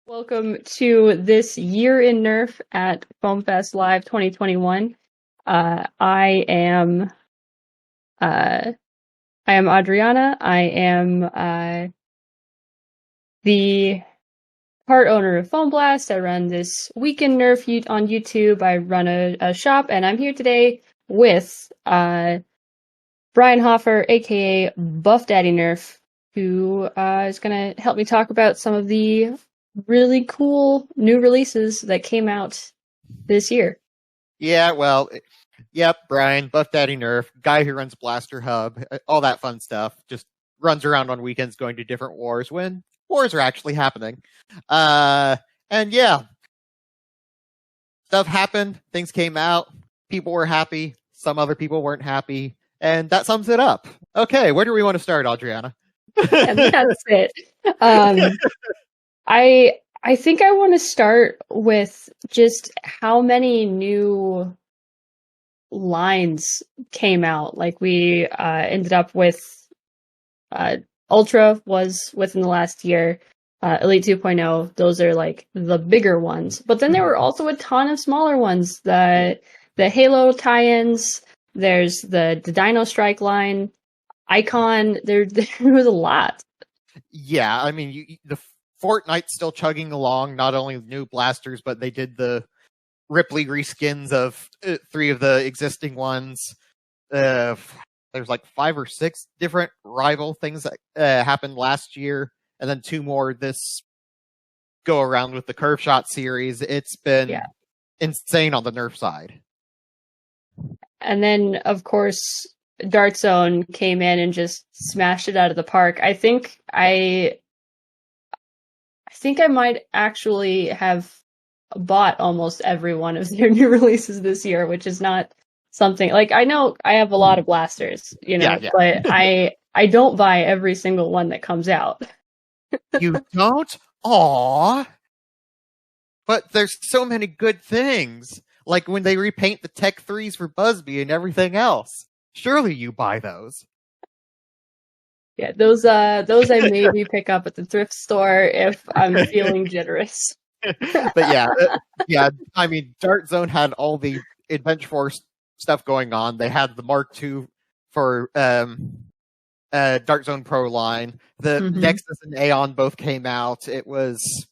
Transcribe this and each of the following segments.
Welcome to this year in Nerf at FoamFest Live 2021. I am Adriana. I am the part owner of FoamBlast. I run this weekend Nerf on YouTube. I run a shop, and I'm here today with Brian Hoffer, aka Buffdaddy Nerf, who is going to help me talk about some of the really cool new releases that came out this year. Yeah, well, yep, Brian, Buffdaddy Nerf, guy who runs Blaster Hub, all that fun stuff. Just runs around on weekends going to different wars when wars are actually happening. And yeah, stuff happened, things came out, people were happy, some other people weren't happy, and that sums it up. Okay, where do we want to start, Adriana? And that's it. I think I want to start with just how many new lines came out. Like we ended up with Ultra was within the last year, Elite 2.0. Those are like the bigger ones. But then there were also a ton of smaller ones. The Halo tie-ins. There's the Dino Strike line. Icon. There was a lot. Yeah, I mean, the Fortnite's still chugging along, not only new blasters, but they did the Ripley reskins of 3 of the existing ones. There's like 5 or 6 different rival things that happened last year, and then 2 more this go around with the Curve Shot series. It's been insane on the Nerf side. And then, of course, Dart Zone came in and just smashed it out of the park. I think I might actually have bought almost every one of their new releases this year, which is not something like I know I have a lot of blasters, but I don't buy every single one that comes out. You don't? Aww. But there's so many good things. Like when they repaint the Tech 3s for Busby and everything else. Surely you buy those. Yeah, those I maybe pick up at the thrift store if I'm feeling generous. But yeah, I mean, Dart Zone had all the Adventure Force stuff going on. They had the Mark II for Dart Zone Pro line. The Nexus and Aeon both came out. It was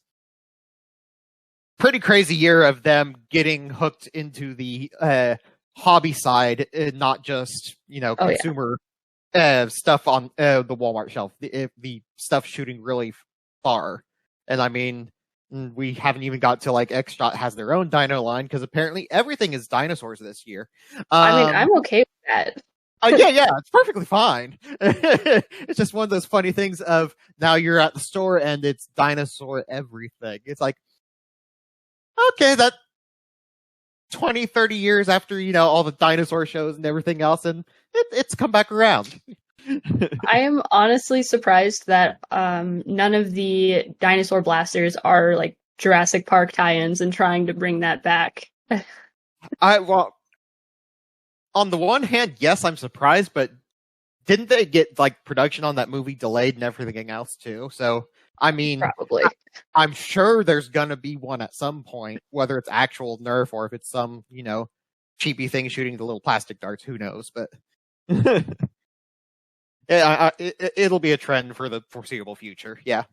pretty crazy year of them getting hooked into the hobby side, not just consumer. Stuff on the Walmart shelf, the stuff shooting really far. And I mean, we haven't even got to like X-Shot has their own dino line, because apparently everything is dinosaurs this year. I mean, I'm okay with that. Yeah, it's perfectly fine. It's just one of those funny things of now you're at the store and it's dinosaur everything. It's like, okay, that 20, 30 years after, all the dinosaur shows and everything else, and it's come back around. I am honestly surprised that none of the dinosaur blasters are like Jurassic Park tie-ins and trying to bring that back. Well, on the one hand, yes, I'm surprised, but didn't they get like production on that movie delayed and everything else too? So I mean, probably. I'm sure there's gonna be one at some point, whether it's actual Nerf or if it's some, cheapy thing shooting the little plastic darts. Who knows? But it'll be a trend for the foreseeable future. Yeah.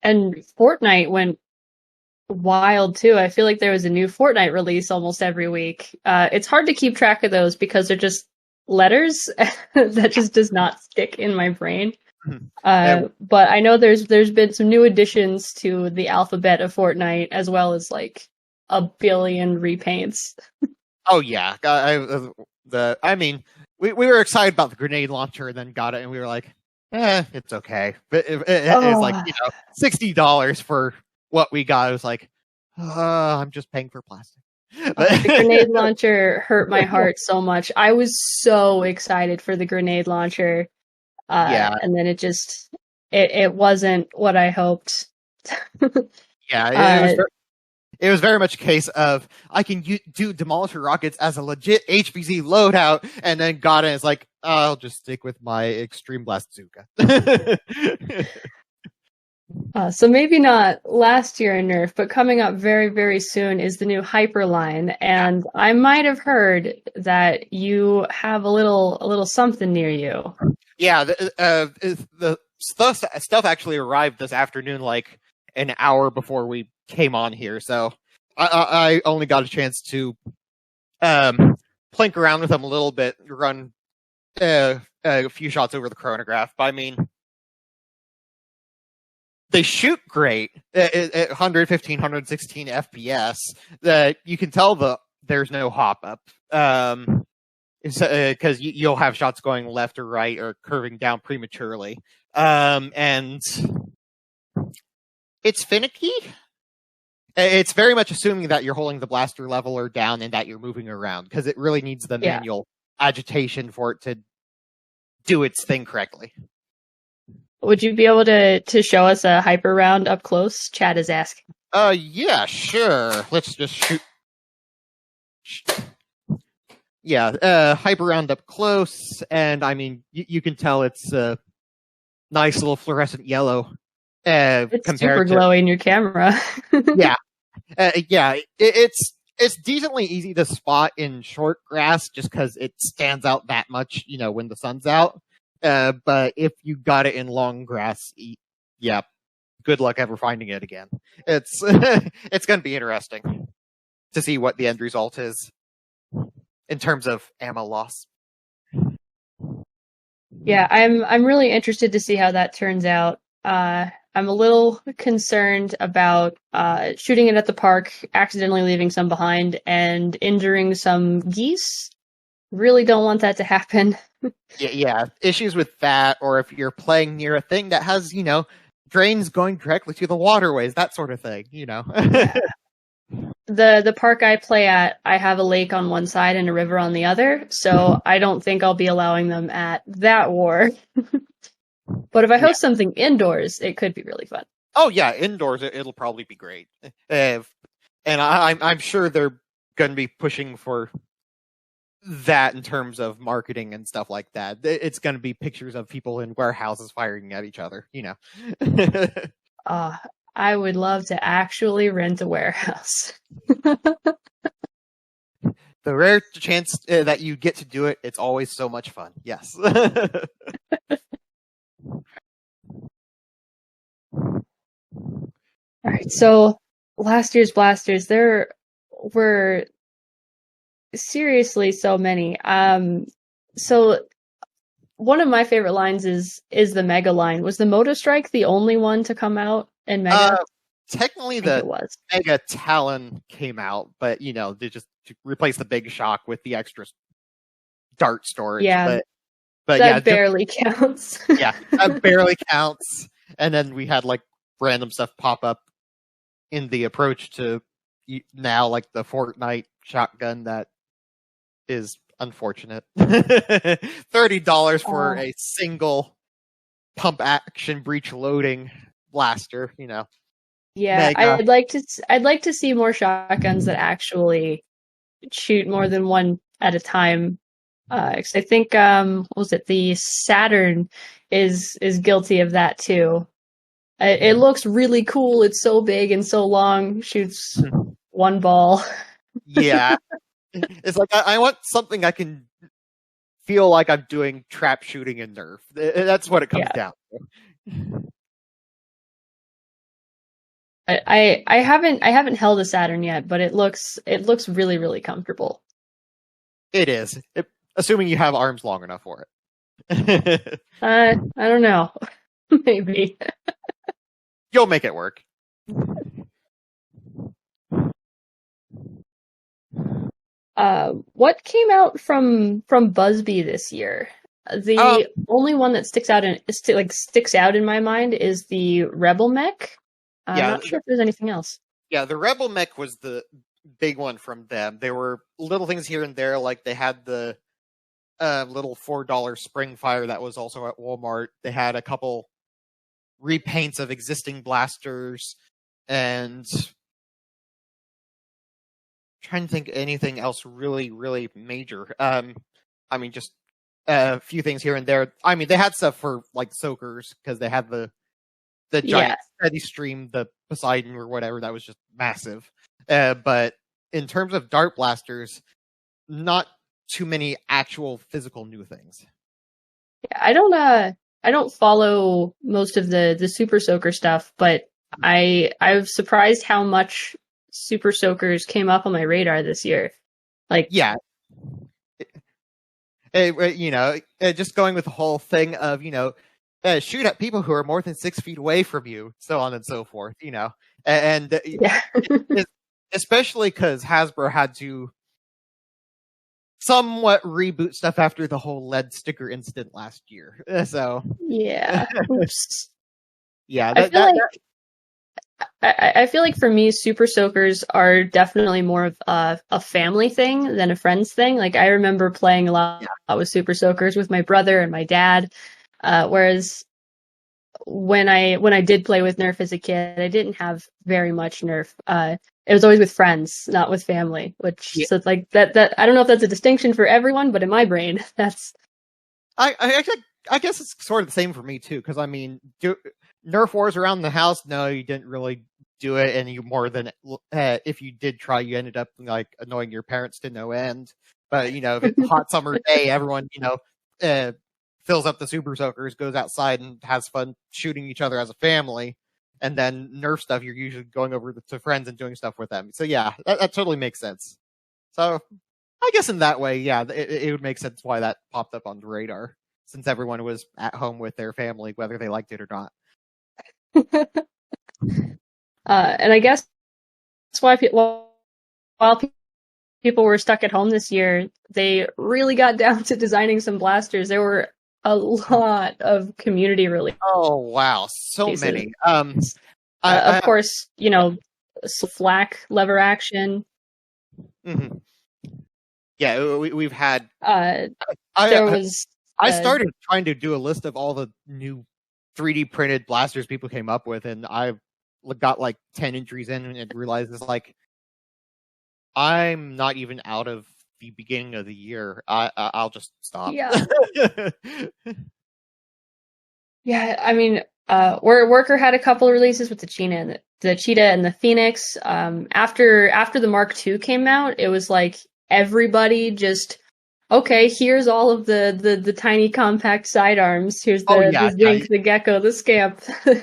And Fortnite went wild too. I feel like there was a new Fortnite release almost every week. It's hard to keep track of those because they're just letters that just does not stick in my brain. But I know there's been some new additions to the alphabet of Fortnite, as well as like a billion repaints. Oh yeah, I mean, we were excited about the grenade launcher and then got it, and we were like, it's okay. But it's like $60 for what we got. It was like, I'm just paying for plastic. The grenade launcher hurt my heart so much. I was so excited for the grenade launcher. And then it wasn't what I hoped. Yeah, it was very much a case of I can do Demolisher rockets as a legit HVZ loadout, and then got it. It's like, I'll just stick with my Extreme Blast Bazooka. So maybe not last year in Nerf, but coming up very, very soon is the new Hyper line, and I might have heard that you have a little something near you. Yeah, the stuff actually arrived this afternoon, like an hour before we came on here. So I only got a chance to plink around with them a little bit, run a few shots over the chronograph. But I mean, they shoot great at 115, 116 FPS. That you can tell there's no hop up. Because you'll have shots going left or right or curving down prematurely. And it's finicky. It's very much assuming that you're holding the blaster leveler down and that you're moving around, because it really needs the manual agitation for it to do its thing correctly. Would you be able to show us a hyper round up close? Chad is asking. Yeah, sure. Let's just shoot. Yeah, hyper round up close, and I mean, you can tell it's a nice little fluorescent yellow. It's super glowy in your camera. Yeah, it's decently easy to spot in short grass just because it stands out that much, when the sun's out. But if you got it in long grass, yeah, good luck ever finding it again. It's it's going to be interesting to see what the end result is in terms of ammo loss. Yeah, I'm really interested to see how that turns out. I'm a little concerned about shooting it at the park, accidentally leaving some behind, and injuring some geese. Really don't want that to happen. Yeah, issues with that, or if you're playing near a thing that has, drains going directly to the waterways, that sort of thing, Yeah. The park I play at, I have a lake on one side and a river on the other, so I don't think I'll be allowing them at that war. But if I host something indoors, it could be really fun. Oh yeah, indoors it'll probably be great. And I'm sure they're going to be pushing for that in terms of marketing and stuff like that. It's going to be pictures of people in warehouses firing at each other, I would love to actually rent a warehouse. The rare chance that you get to do it, it's always so much fun. Yes. All right, so last year's blasters, there were seriously so many. So one of my favorite lines is the Mega line. Was the Moto Strike the only one to come out in Mega? Technically, the Mega Talon came out, but they just replaced the Big Shock with the extra dart storage. Yeah, but that barely counts. Yeah, that barely counts. And then we had like random stuff pop up in the approach to now, like the Fortnite shotgun that is unfortunate. $30 for a single pump action breech loading blaster, Yeah, Mega. I'd like to see more shotguns that actually shoot more than one at a time. 'Cause I think what was it, the Saturn is guilty of that too. It looks really cool. It's so big and so long. Shoots one ball. Yeah. It's like, I want something I can feel like I'm doing trap shooting in Nerf. That's what it comes down to. I haven't held a Saturn yet, but it looks really, really comfortable. It is. Assuming you have arms long enough for it. I don't know. Maybe. You'll make it work. What came out from Busby this year? The only one that sticks out in my mind is the Rebel Mech. I'm not sure if there's anything else. Yeah, the Rebel Mech was the big one from them. There were little things here and there, like they had the little $4 Spring Fire that was also at Walmart. They had a couple repaints of existing blasters, and trying to think anything else really, really major. I mean, just a few things here and there. I mean, they had stuff for like soakers because they had the the giant steady stream, the Poseidon or whatever, that was just massive. But in terms of dart blasters, not too many actual physical new things. Yeah, I don't follow most of the Super Soaker stuff, but I was surprised how much Super Soakers came up on my radar this year. Like, yeah, just going with the whole thing of, shoot at people who are more than 6 feet away from you, so on and so forth, and yeah. Especially because Hasbro had to somewhat reboot stuff after the whole lead sticker incident last year. So yeah, oops. Yeah, I feel like for me, Super Soakers are definitely more of a family thing than a friends thing. Like, I remember playing a lot with Super Soakers with my brother and my dad. Whereas when I did play with Nerf as a kid, I didn't have very much Nerf. It was always with friends, not with family. So like that I don't know if that's a distinction for everyone, but in my brain, that's. I guess it's sort of the same for me too, because I mean, Nerf wars around the house. No, you didn't really do it any more than if you did try, you ended up like annoying your parents to no end. But if it's a hot summer day, everyone fills up the Super Soakers, goes outside and has fun shooting each other as a family. And then Nerf stuff, you're usually going over to friends and doing stuff with them. So yeah, that totally makes sense. So I guess in that way, yeah, it would make sense why that popped up on the radar, since everyone was at home with their family, whether they liked it or not. And I guess that's why while people were stuck at home this year, they really got down to designing some blasters. There were a lot of community releases. Oh wow, so many. Of course, flak lever action. Mm-hmm. Yeah, we've had. I started trying to do a list of all the new 3D printed blasters people came up with, and I've got like 10 entries in and realized it's like I'm not even out of the beginning of the year. I'll just stop. Yeah. Yeah, I mean, Worker had a couple of releases with the Cheetah and the Phoenix. After the Mark II came out, it was like everybody just, okay, here's all of the tiny compact sidearms. Here's the Zinc, the Gecko, the Scamp.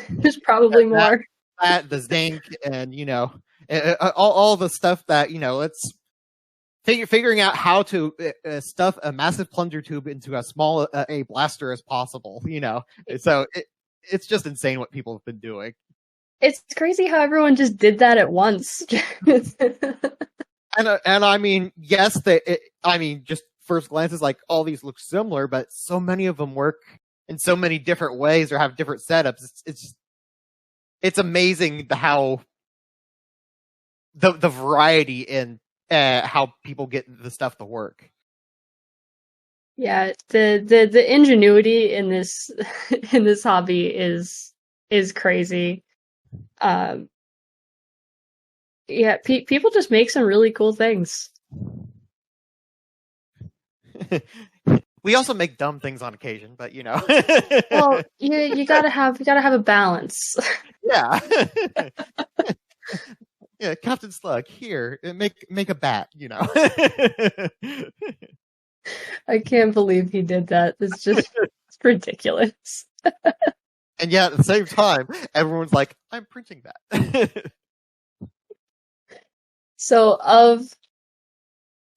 There's probably more. The Zinc, and all the stuff that let's figuring out how to stuff a massive plunger tube into as small a blaster as possible. So it's just insane what people have been doing. It's crazy how everyone just did that at once. And I mean, yes, just first glances, like all these look similar, but so many of them work in so many different ways or have different setups. It's amazing how the variety in how people get the stuff to work. Yeah, the ingenuity in this hobby is crazy. Yeah, people just make some really cool things. We also make dumb things on occasion, but Well, you gotta have a balance. Yeah. Yeah, Captain Slug, here, make a bat, I can't believe he did that. It's ridiculous. And yet, at the same time, everyone's like, I'm printing that. So, of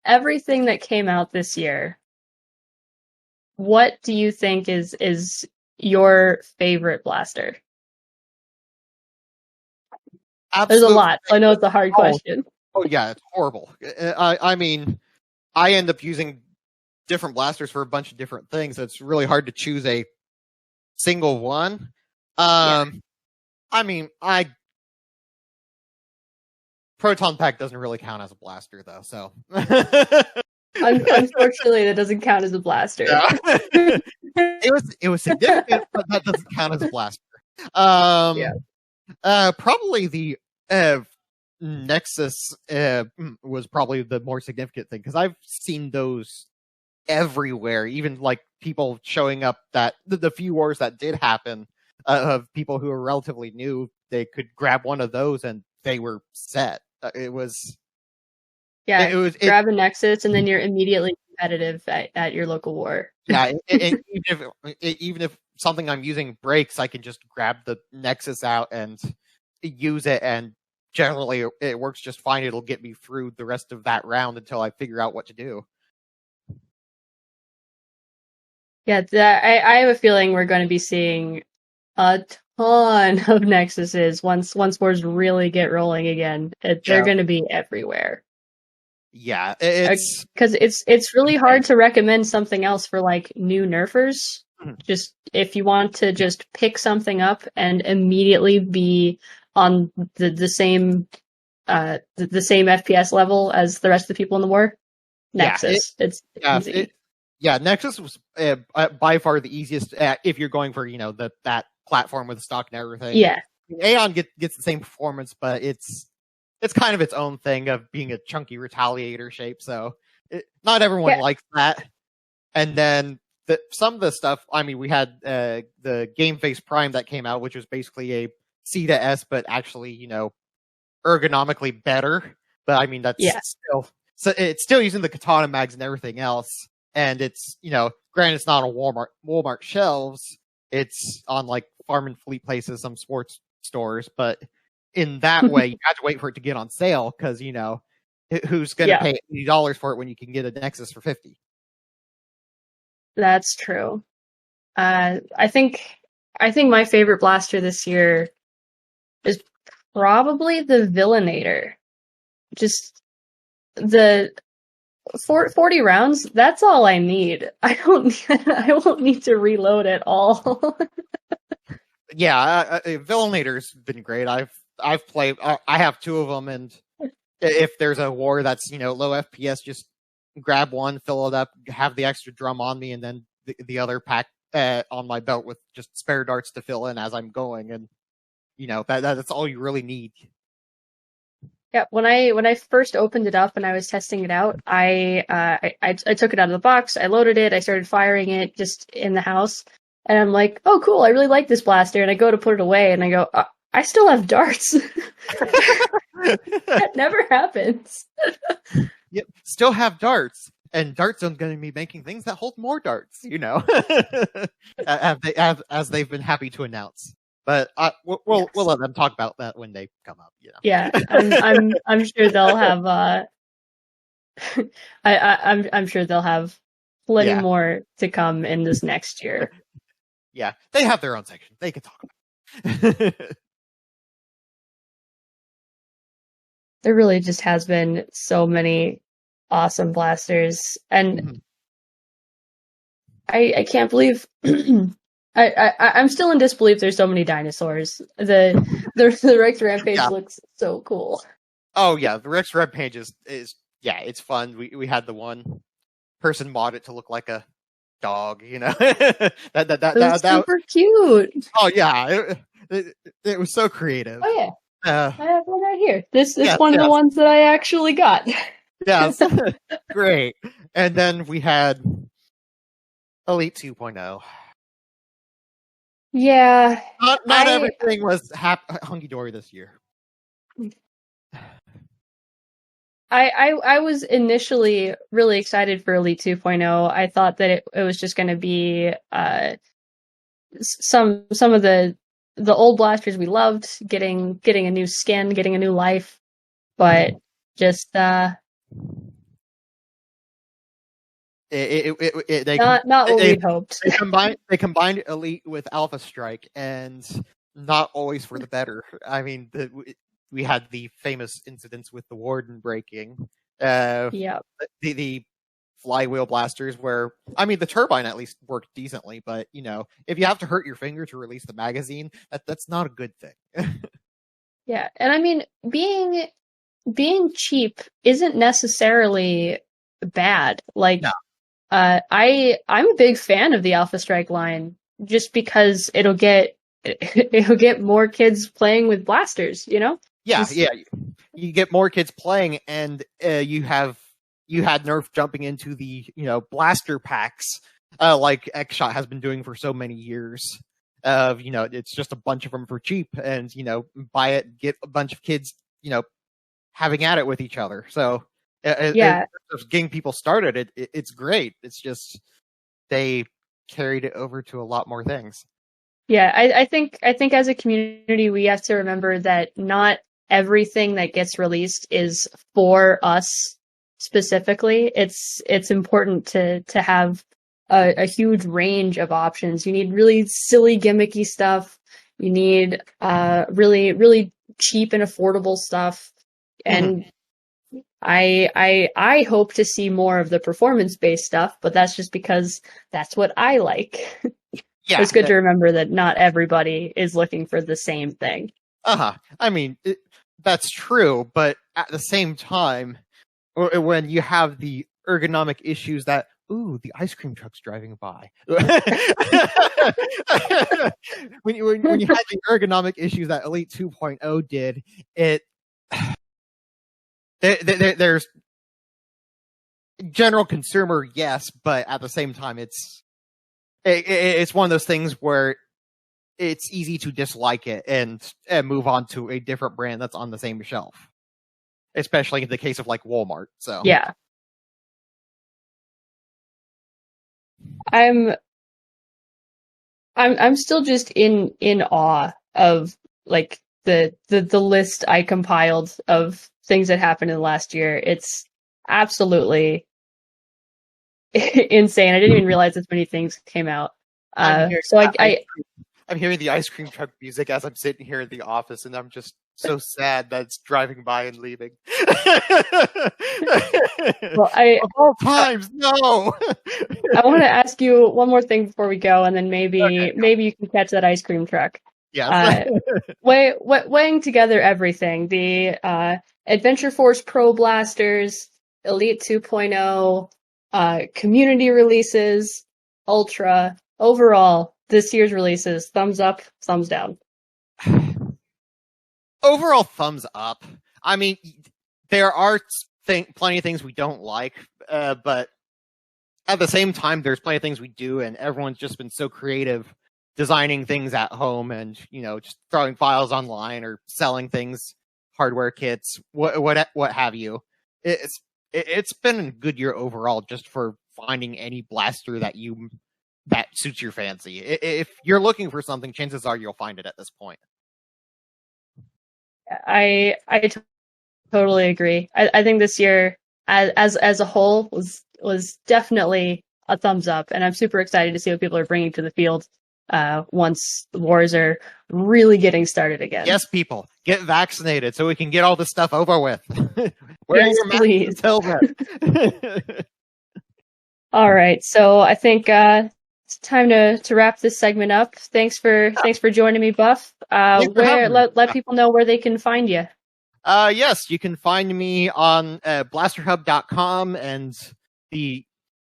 everything that came out this year, what do you think is your favorite blaster? There's a lot. I know it's a hard question. Oh yeah, it's horrible. I mean, I end up using different blasters for a bunch of different things, so it's really hard to choose a single one. I mean, Proton Pack doesn't really count as a blaster, though. So unfortunately, that doesn't count as a blaster. Yeah. It was significant, but that doesn't count as a blaster. Probably the Nexus was probably the more significant thing, because I've seen those everywhere. Even like people showing up that the few wars that did happen, of people who are relatively new, they could grab one of those and they were set. It was grab a Nexus and then you're immediately competitive at your local war. Yeah, even if something I'm using breaks, I can just grab the Nexus out and use it, and generally it works just fine. It'll get me through the rest of that round until I figure out what to do. Yeah, I have a feeling we're going to be seeing a ton of Nexuses once wars really get rolling again. They're going to be everywhere. Yeah, it's because it's really hard to recommend something else for like new nerfers. Just if you want to just pick something up and immediately be on the same the same FPS level as the rest of the people in the war, Nexus. It's easy. Nexus was by far the easiest if you're going for that platform with the stock and everything. Yeah, Aeon gets the same performance, but it's kind of its own thing of being a chunky retaliator shape, so not everyone likes that. And then some of the stuff, I mean, we had the Game Face Prime that came out, which was basically a C to S, but actually, ergonomically better. But I mean, that's still, so it's still using the katana mags and everything else. And it's, granted, it's not on Walmart shelves. It's on like Farm and Fleet places, some sports stores, but in that way, you have to wait for it to get on sale because, who's going to pay $80 for it when you can get a Nexus for $50? That's true. I think my favorite blaster this year is probably the Villainator. Just the 40 rounds, that's all I need. I won't need to reload at all. Yeah, Villainator's been great. I've played. I have two of them, and if there's a war that's low FPS, just grab one, fill it up, have the extra drum on me, and then the other pack on my belt with just spare darts to fill in as I'm going, and that's all you really need. Yeah, when I first opened it up and I was testing it out, I took it out of the box, I loaded it, I started firing it just in the house, and I'm like, oh cool, I really like this blaster, and I go to put it away, and I go, I still have darts. That never happens. Yep, still have darts, and Dart Zone's going to be making things that hold more darts, as they've been happy to announce. But we'll let them talk about that when they come up. Yeah, I'm sure they'll have. I'm sure they'll have plenty more to come in this next year. Yeah, they have their own section. They can talk about it. There really just has been so many awesome blasters, and I can't believe I'm still in disbelief. There's so many dinosaurs. The Rex Rampage looks so cool. Oh yeah, the Rex Rampage is it's fun. We had the one person mod it to look like a dog. That super cute. Oh yeah, it was so creative. Oh yeah. I have one right here. This is one of the ones that I actually got. Yes, great. And then we had Elite 2.0. Yeah. Not everything was hunky-dory this year. I was initially really excited for Elite 2.0. I thought that it was just going to be some of the old blasters we loved getting a new skin, getting a new life, but just not what we'd hoped. They combined Elite with Alpha Strike, and not always for the better. I mean, we had the famous incidents with the Warden breaking. The flywheel blasters where, I mean, the turbine at least worked decently, but if you have to hurt your finger to release the magazine, that's not a good thing. Yeah, and I mean, being cheap isn't necessarily bad. Like, no. I'm a big fan of the Alpha Strike line just because it'll get more kids playing with blasters. Yeah, you get more kids playing, and you had Nerf jumping into the blaster packs like X-Shot has been doing for so many years. of, it's just a bunch of them for cheap, and, buy it, get a bunch of kids, having at it with each other. So getting people started, it's great. It's just they carried it over to a lot more things. Yeah, I think as a community, we have to remember that not everything that gets released is for us specifically. It's important to have a huge range of options. You need really silly, gimmicky stuff. You need really, really cheap and affordable stuff. And I hope to see more of the performance-based stuff, but that's just because that's what I like. Yeah, it's good to remember that not everybody is looking for the same thing. I mean, that's true, but at the same time, when you have the ergonomic issues that, the ice cream truck's driving by. when you have the ergonomic issues that Elite 2.0 did, there's general consumer, yes, but at the same time, it's one of those things where it's easy to dislike it and move on to a different brand that's on the same shelf, especially in the case of like Walmart. So yeah, I'm still just in awe of like the list I compiled of things that happened in the last year. It's absolutely insane. I didn't even realize this many things came out. I'm hearing the ice cream truck music as I'm sitting here in the office, and I'm just so sad that it's driving by and leaving. Well, of all times, no. I want to ask you one more thing before we go, and then maybe you can catch that ice cream truck. Yeah. Weighing together everything, the Adventure Force Pro Blasters, Elite 2.0, community releases, Ultra, overall, this year's releases, thumbs up, thumbs down. Overall, thumbs up. I mean, there are plenty of things we don't like, but at the same time, there's plenty of things we do, and everyone's just been so creative designing things at home and, just throwing files online or selling things, hardware kits, what have you. It's been a good year overall just for finding any blaster that suits your fancy. If you're looking for something, chances are you'll find it at this point. I totally agree. I think this year as a whole was definitely a thumbs up, and I'm super excited to see what people are bringing to the field once the wars are really getting started again. Yes, people, get vaccinated so we can get all this stuff over with. Wear your mask until then. All right, so I think it's time to wrap this segment up. Thanks for joining me, Buff. Let people know where they can find you. Yes, you can find me on blasterhub.com and the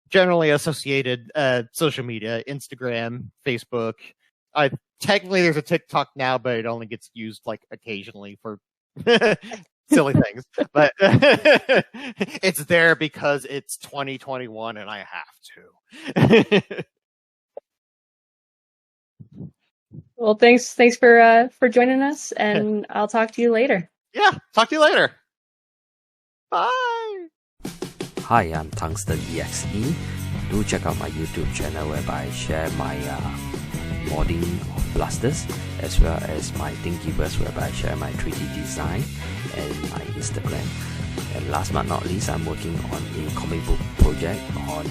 generally associated social media, Instagram, Facebook. Technically there's a TikTok now, but it only gets used like occasionally for silly things. But it's there because it's 2021 and I have to. Well, thanks for joining us, and I'll talk to you later. Yeah, talk to you later. Bye. Hi, I'm Tungsten EXE. Do check out my YouTube channel whereby I share my modding of blasters, as well as my Thingiverse whereby I share my 3D design, and my Instagram. And last but not least, I'm working on a comic book project on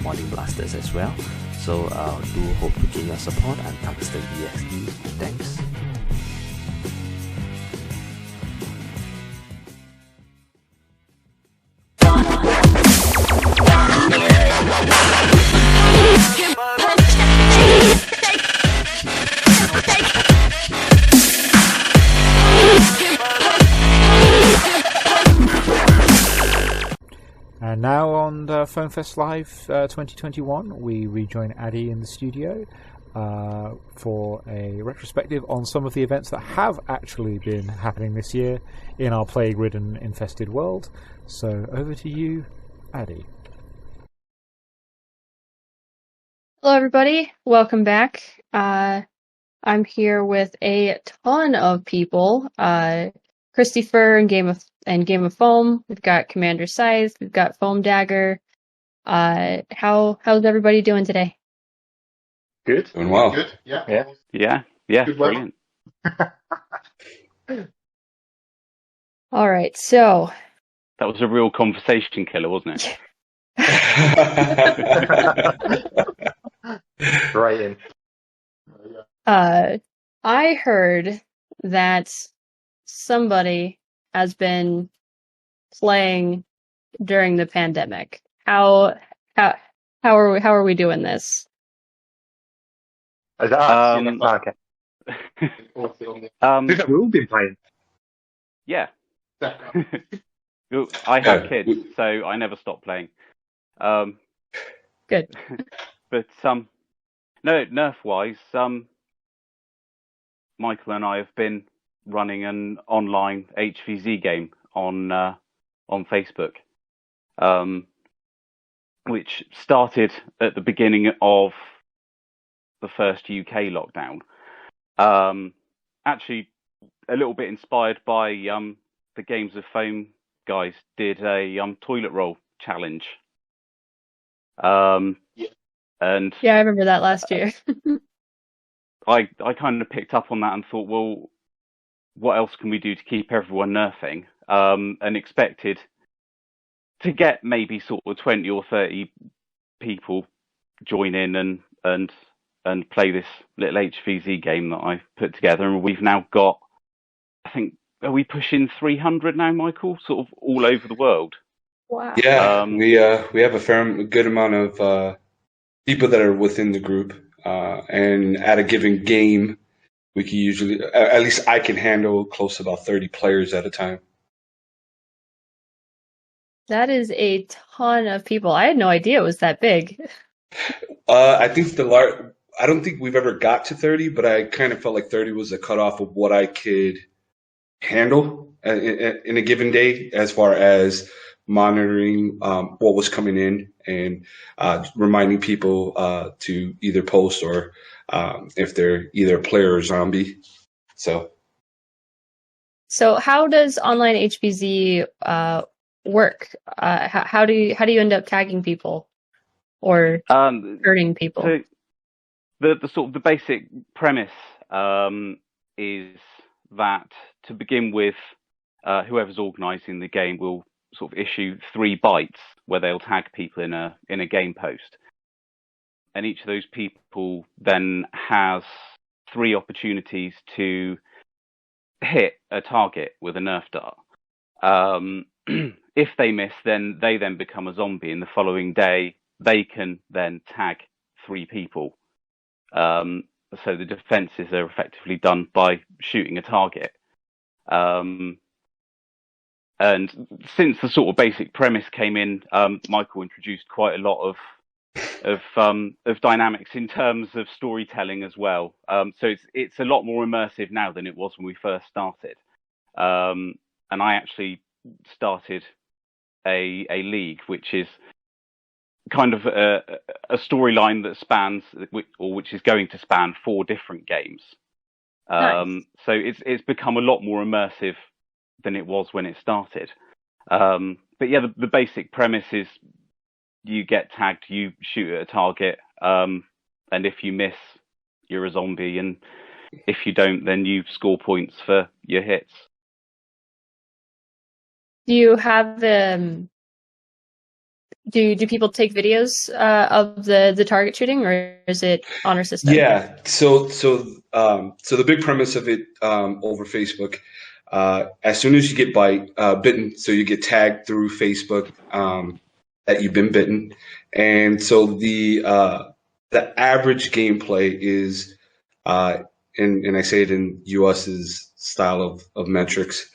modding blasters as well. So do hope to gain your support. I'm Tungsten EXE. Thanks. And now on the FoamFest Live 2021, we rejoin Addy in the studio for a retrospective on some of the events that have actually been happening this year in our plague-ridden, infested world. So over to you, Addy. Hello, everybody. Welcome back. I'm here with a ton of people. Christy Fur and Game of Foam. We've got Commander Scythe. We've got Foam Dagger. How's everybody doing today? Good. Doing well. Good. Yeah. Yeah, Good brilliant. All right, so That was a real conversation killer, wasn't it? Right in. I heard that somebody has been playing during the pandemic. How are we doing this? Is that okay? We've all been playing. Yeah. I have kids, so I never stop playing. Good. But no, Nerf-wise, Michael and I have been running an online HVZ game on Facebook, which started at the beginning of the first UK lockdown. Actually, a little bit inspired by the Games of Foam guys did a toilet roll challenge. And Yeah, I remember that last year. I kind of picked up on that and thought, well, what else can we do to keep everyone nerfing? And expected to get maybe sort of 20 or 30 people join in and play this little HVZ game that I put together. And we've now got, I think, are we pushing 300 now, Michael? Sort of all over the world. Wow. Yeah, we have a good amount of people that are within the group, and at a given game, we can usually, at least I can handle close to about 30 players at a time. That is a ton of people. I had no idea it was that big. I think I don't think we've ever got to 30, but I kind of felt like 30 was the cutoff of what I could handle in a given day, as far as monitoring what was coming in and reminding people to either post or if they're either a player or zombie. So how does online HVZ work? How do you end up tagging people or hurting people? So the sort of the basic premise is that to begin with, whoever's organising the game will sort of issue 3 bytes where they'll tag people in a game post, and each of those people then has 3 opportunities to hit a target with a Nerf dart. If they miss, then they become a zombie, and the following day they can then tag 3 people. So the defences are effectively done by shooting a target. And since the sort of basic premise came in, Michael introduced quite a lot of dynamics in terms of storytelling as well. So it's a lot more immersive now than it was when we first started. And I actually started a league, which is kind of a storyline that spans, or which is going to span 4 different games. Nice. So it's become a lot more immersive than it was when it started. But yeah, the basic premise is you get tagged, you shoot at a target, and if you miss, you're a zombie, and if you don't, then you score points for your hits. Do you have do people take videos of the target shooting, or is it honor system? yeah, so the big premise of it over Facebook, as soon as you get bitten, so you get tagged through Facebook that you've been bitten, and so the average gameplay is, and I say it in US's style of metrics,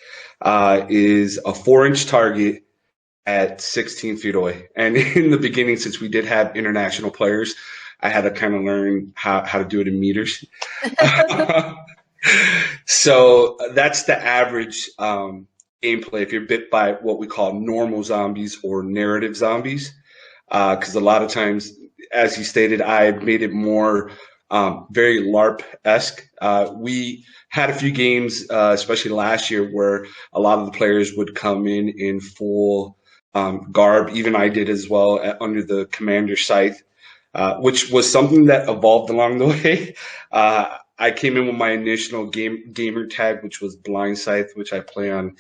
is a 4-inch target at 16 feet away. And in the beginning, since we did have international players, I had to kind of learn how to do it in meters. So that's the average gameplay if you're bit by what we call normal zombies or narrative zombies, because a lot of times as he stated, I made it more very LARP-esque. We had a few games, especially last year, where a lot of the players would come in full garb. Even I did as well under the commander scythe, which was something that evolved along the way. I came in with my initial gamer tag, which was Blind Scythe, which I play on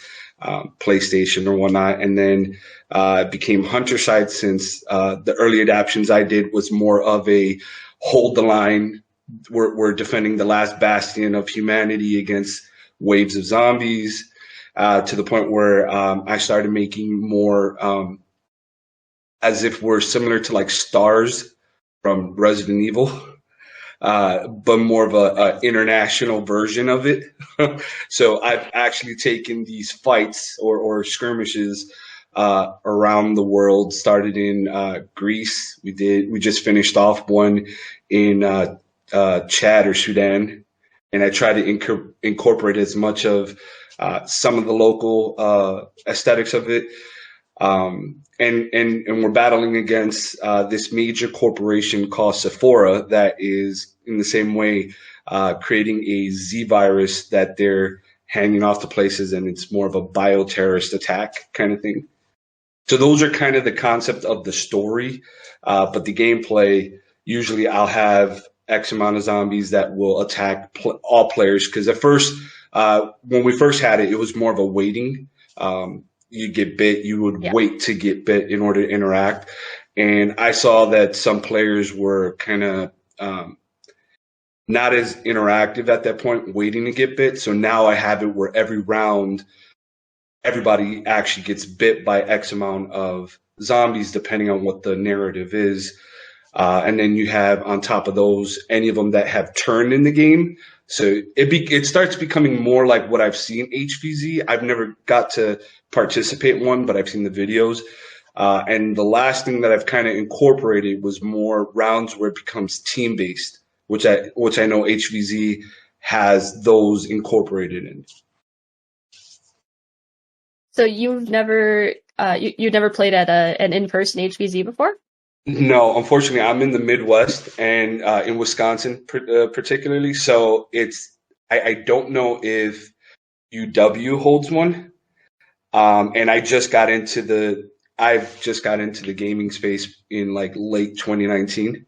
PlayStation or whatnot, and then it became Hunter Scythe since the early adaptions I did was more of a hold the line. We're defending the last bastion of humanity against waves of zombies, to the point where I started making more as if we're similar to like stars from Resident Evil. But more of a international version of it. So I've actually taken these fights or skirmishes around the world. Started in Greece. We just finished off one in Chad or Sudan, and I try to incorporate as much of some of the local aesthetics of it. And we're battling against this major corporation called Sephora that is in the same way creating a Z virus that they're handing off to places, and it's more of a bioterrorist attack kind of thing. So those are kind of the concept of the story, but the gameplay, usually I'll have X amount of zombies that will attack all players, because at first, when we first had it, it was more of a waiting. You get bit, you would wait to get bit in order to interact. And I saw that some players were kind of not as interactive at that point, waiting to get bit. So now I have it where every round, everybody actually gets bit by X amount of zombies, depending on what the narrative is. And then you have on top of those, any of them that have turned in the game. So it starts becoming more like what I've seen HVZ. I've never got to participate in one, but I've seen the videos. And the last thing that I've kind of incorporated was more rounds where it becomes team-based, which I know HVZ has those incorporated in. So you've never you never played at an in-person HVZ before? No, unfortunately, I'm in the Midwest and in Wisconsin particularly. So I don't know if UW holds one. And I've just got into the gaming space in like late 2019.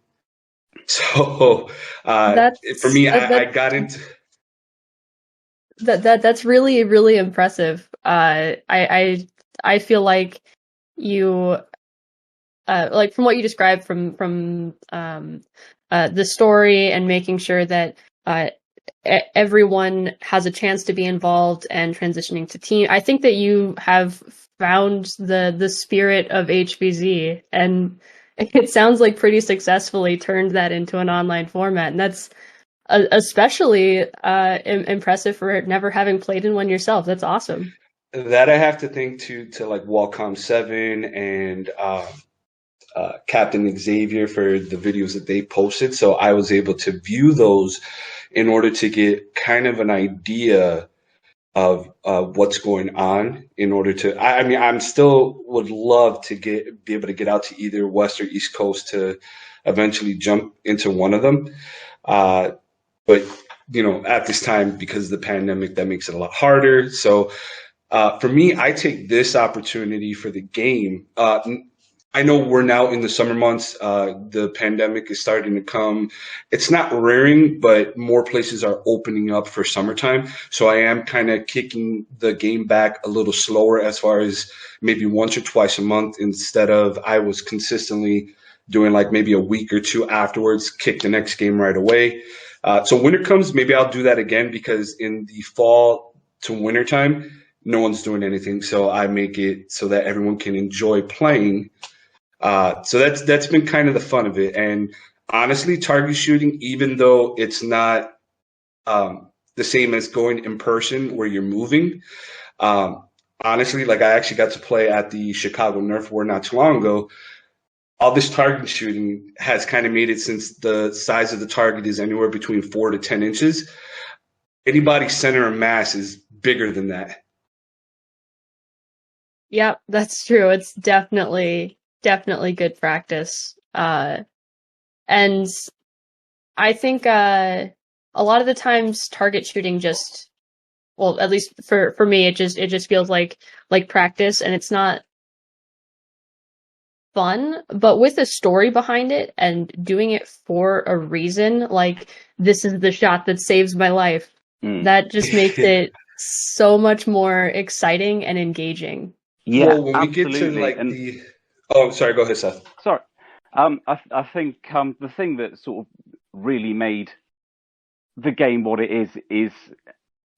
So for me, I got into that's really, really impressive. I feel like you like from what you described from the story and making sure that everyone has a chance to be involved and transitioning to team. I think that you have found the spirit of HVZ, and it sounds like pretty successfully turned that into an online format. And that's especially impressive for never having played in one yourself. That's awesome. That I have to thank to like Wacom 7 and Captain Xavier for the videos that they posted. So I was able to view those in order to get kind of an idea of what's going on. In order to, I mean, I'm still would love to be able to get out to either West or East Coast to eventually jump into one of them. But you know, at this time, because of the pandemic, that makes it a lot harder. So for me, I take this opportunity for the game. I know we're now in the summer months. The pandemic is starting to come. It's not rearing, but more places are opening up for summertime. So I am kind of kicking the game back a little slower, as far as maybe once or twice a month, instead of I was consistently doing like maybe a week or two afterwards, kick the next game right away. So winter comes, maybe I'll do that again, because in the fall to winter time, no one's doing anything. So I make it so that everyone can enjoy playing. So that's been kind of the fun of it. And honestly, target shooting, even though it's not the same as going in person where you're moving, honestly, like I actually got to play at the Chicago Nerf War not too long ago. All this target shooting has kind of made it, since the size of the target is anywhere between 4 to 10 inches. Anybody's center of mass is bigger than that. Yep, that's true. It's definitely good practice. And I think a lot of the times target shooting just, well, at least for me, it just feels like practice, and it's not fun. But with a story behind it and doing it for a reason, like this is the shot that saves my life, that just makes it so much more exciting and engaging. Yeah, well, when absolutely. we get to like and, the, oh, sorry, go ahead, Seth. Sorry. I think the thing that sort of really made the game what it is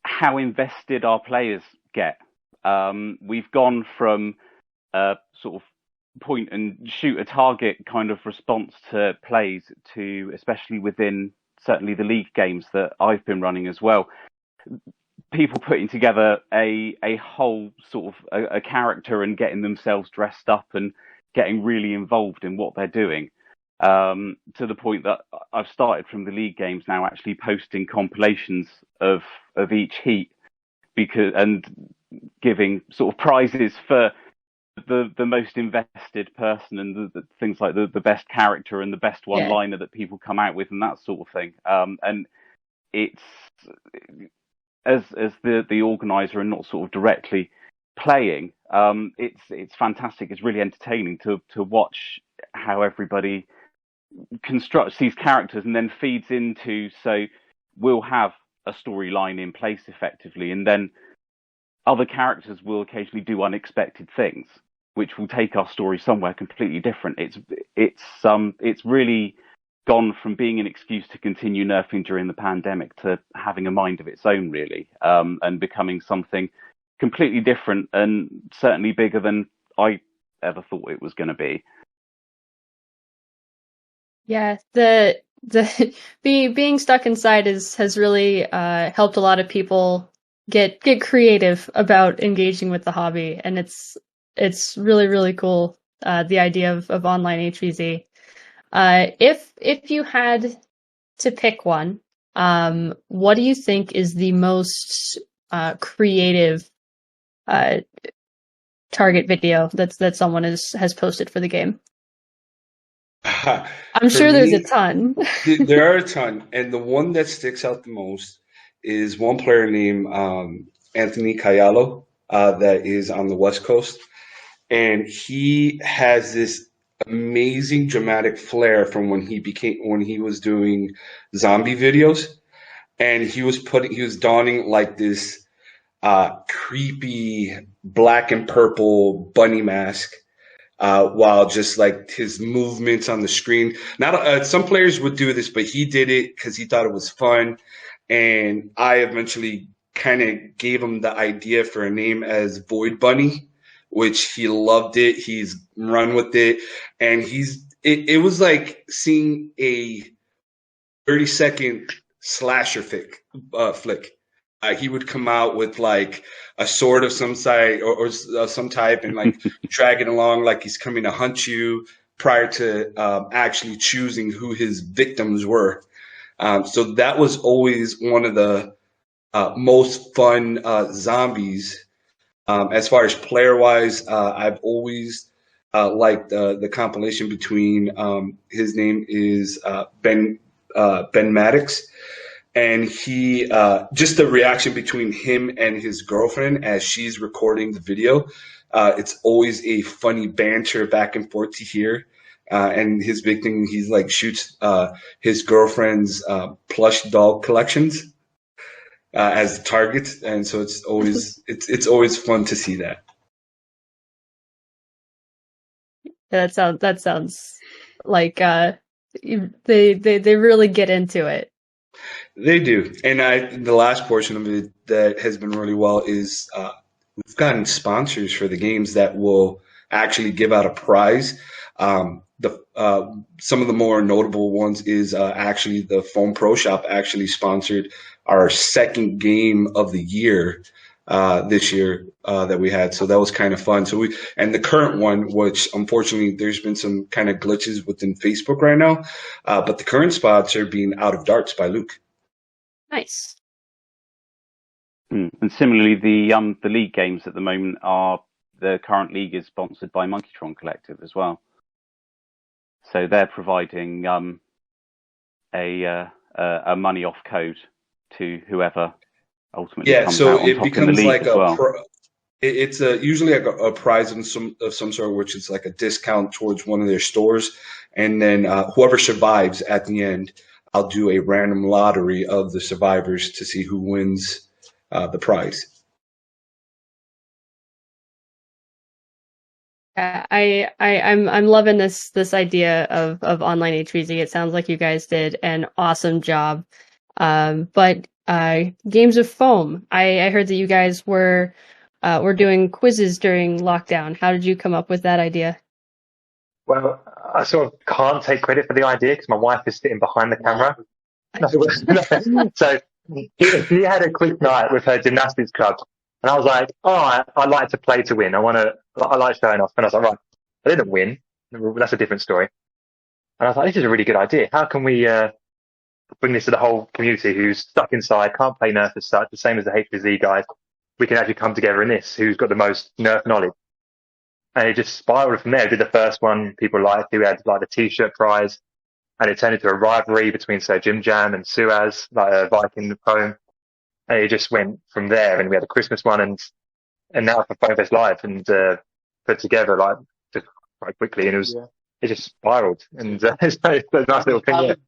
how invested our players get. We've gone from sort of point and shoot a target kind of response to plays to, especially within certainly the league games that I've been running as well, people putting together a whole sort of a character and getting themselves dressed up and getting really involved in what they're doing, to the point that I've started from the league games now actually posting compilations of each heat, and giving sort of prizes for the most invested person, and the things like the best character and the best one-liner that people come out with and that sort of thing. And it's, as the organizer and not sort of directly playing, it's fantastic. It's really entertaining to watch how everybody constructs these characters and then feeds into, so we'll have a storyline in place effectively, and then other characters will occasionally do unexpected things which will take our story somewhere completely different. It's really gone from being an excuse to continue nerfing during the pandemic to having a mind of its own, really, and becoming something completely different and certainly bigger than I ever thought it was going to be. Yeah, the being stuck inside has really helped a lot of people get creative about engaging with the hobby, and it's really, really cool, the idea of online HVZ. If you had to pick one, what do you think is the most creative target video that someone has posted for the game? I'm sure there's a ton. There are a ton, and the one that sticks out the most is one player named Anthony Cayalo, that is on the West Coast, and he has this amazing dramatic flair from when he was doing zombie videos, and he was donning like this creepy black and purple bunny mask, while just like his movements on the screen. Not some players would do this, but he did it because he thought it was fun. And I eventually kind of gave him the idea for a name as Void Bunny, which he loved it. He's run with it, and it was like seeing a 30-second slasher flick. He would come out with like a sword of some side or some type, and like drag it along like he's coming to hunt you, prior to actually choosing who his victims were. So that was always one of the most fun zombies. As far as player wise, I've always liked the compilation between his name is Ben Maddox. And he, just the reaction between him and his girlfriend as she's recording the video, it's always a funny banter back and forth to hear. And his big thing, he's like shoots his girlfriend's plush doll collections as targets, and so it's always it's always fun to see that. That sounds like they really get into it. They do. And the last portion of it that has been really well is we've gotten sponsors for the games that will actually give out a prize. Some of the more notable ones is actually the Foam Pro Shop actually sponsored our second game of the year this year that we had. So that was kind of fun. And the current one, which unfortunately there's been some kind of glitches within Facebook right now, but the current sponsor being Out of Darts by Luke. Nice. And similarly, the league games at the moment the current league is sponsored by Monkeytron Collective as well. So they're providing a money off code to whoever ultimately Yeah, comes so out on it top in the becomes league like as well. It's usually like a prize of some sort, which is like a discount towards one of their stores, and then whoever survives at the end, I'll do a random lottery of the survivors to see who wins the prize. I'm loving this idea of online HVZ. It sounds like you guys did an awesome job. But games of foam. I heard that you guys were doing quizzes during lockdown. How did you come up with that idea? Well, I sort of can't take credit for the idea because my wife is sitting behind the camera. No. So she had a quick night with her gymnastics club, and I was like, "Oh, I like to play to win. I like showing off." And I was like, "Right, I didn't win. That's a different story." And I was like, "This is a really good idea. How can we bring this to the whole community who's stuck inside, can't play Nerf as such, the same as the HVZ guys? We can actually come together in this. Who's got the most Nerf knowledge?" And it just spiraled from there. We did the first one people liked. We had like the T-shirt prize, and it turned into a rivalry between Sir Jim Jam and Suaz, like a Viking poem. And it just went from there. And we had a Christmas one, and now for FoamFest Live, and put together like just quite quickly. And it just spiraled. And it's a nice little thing. Haven't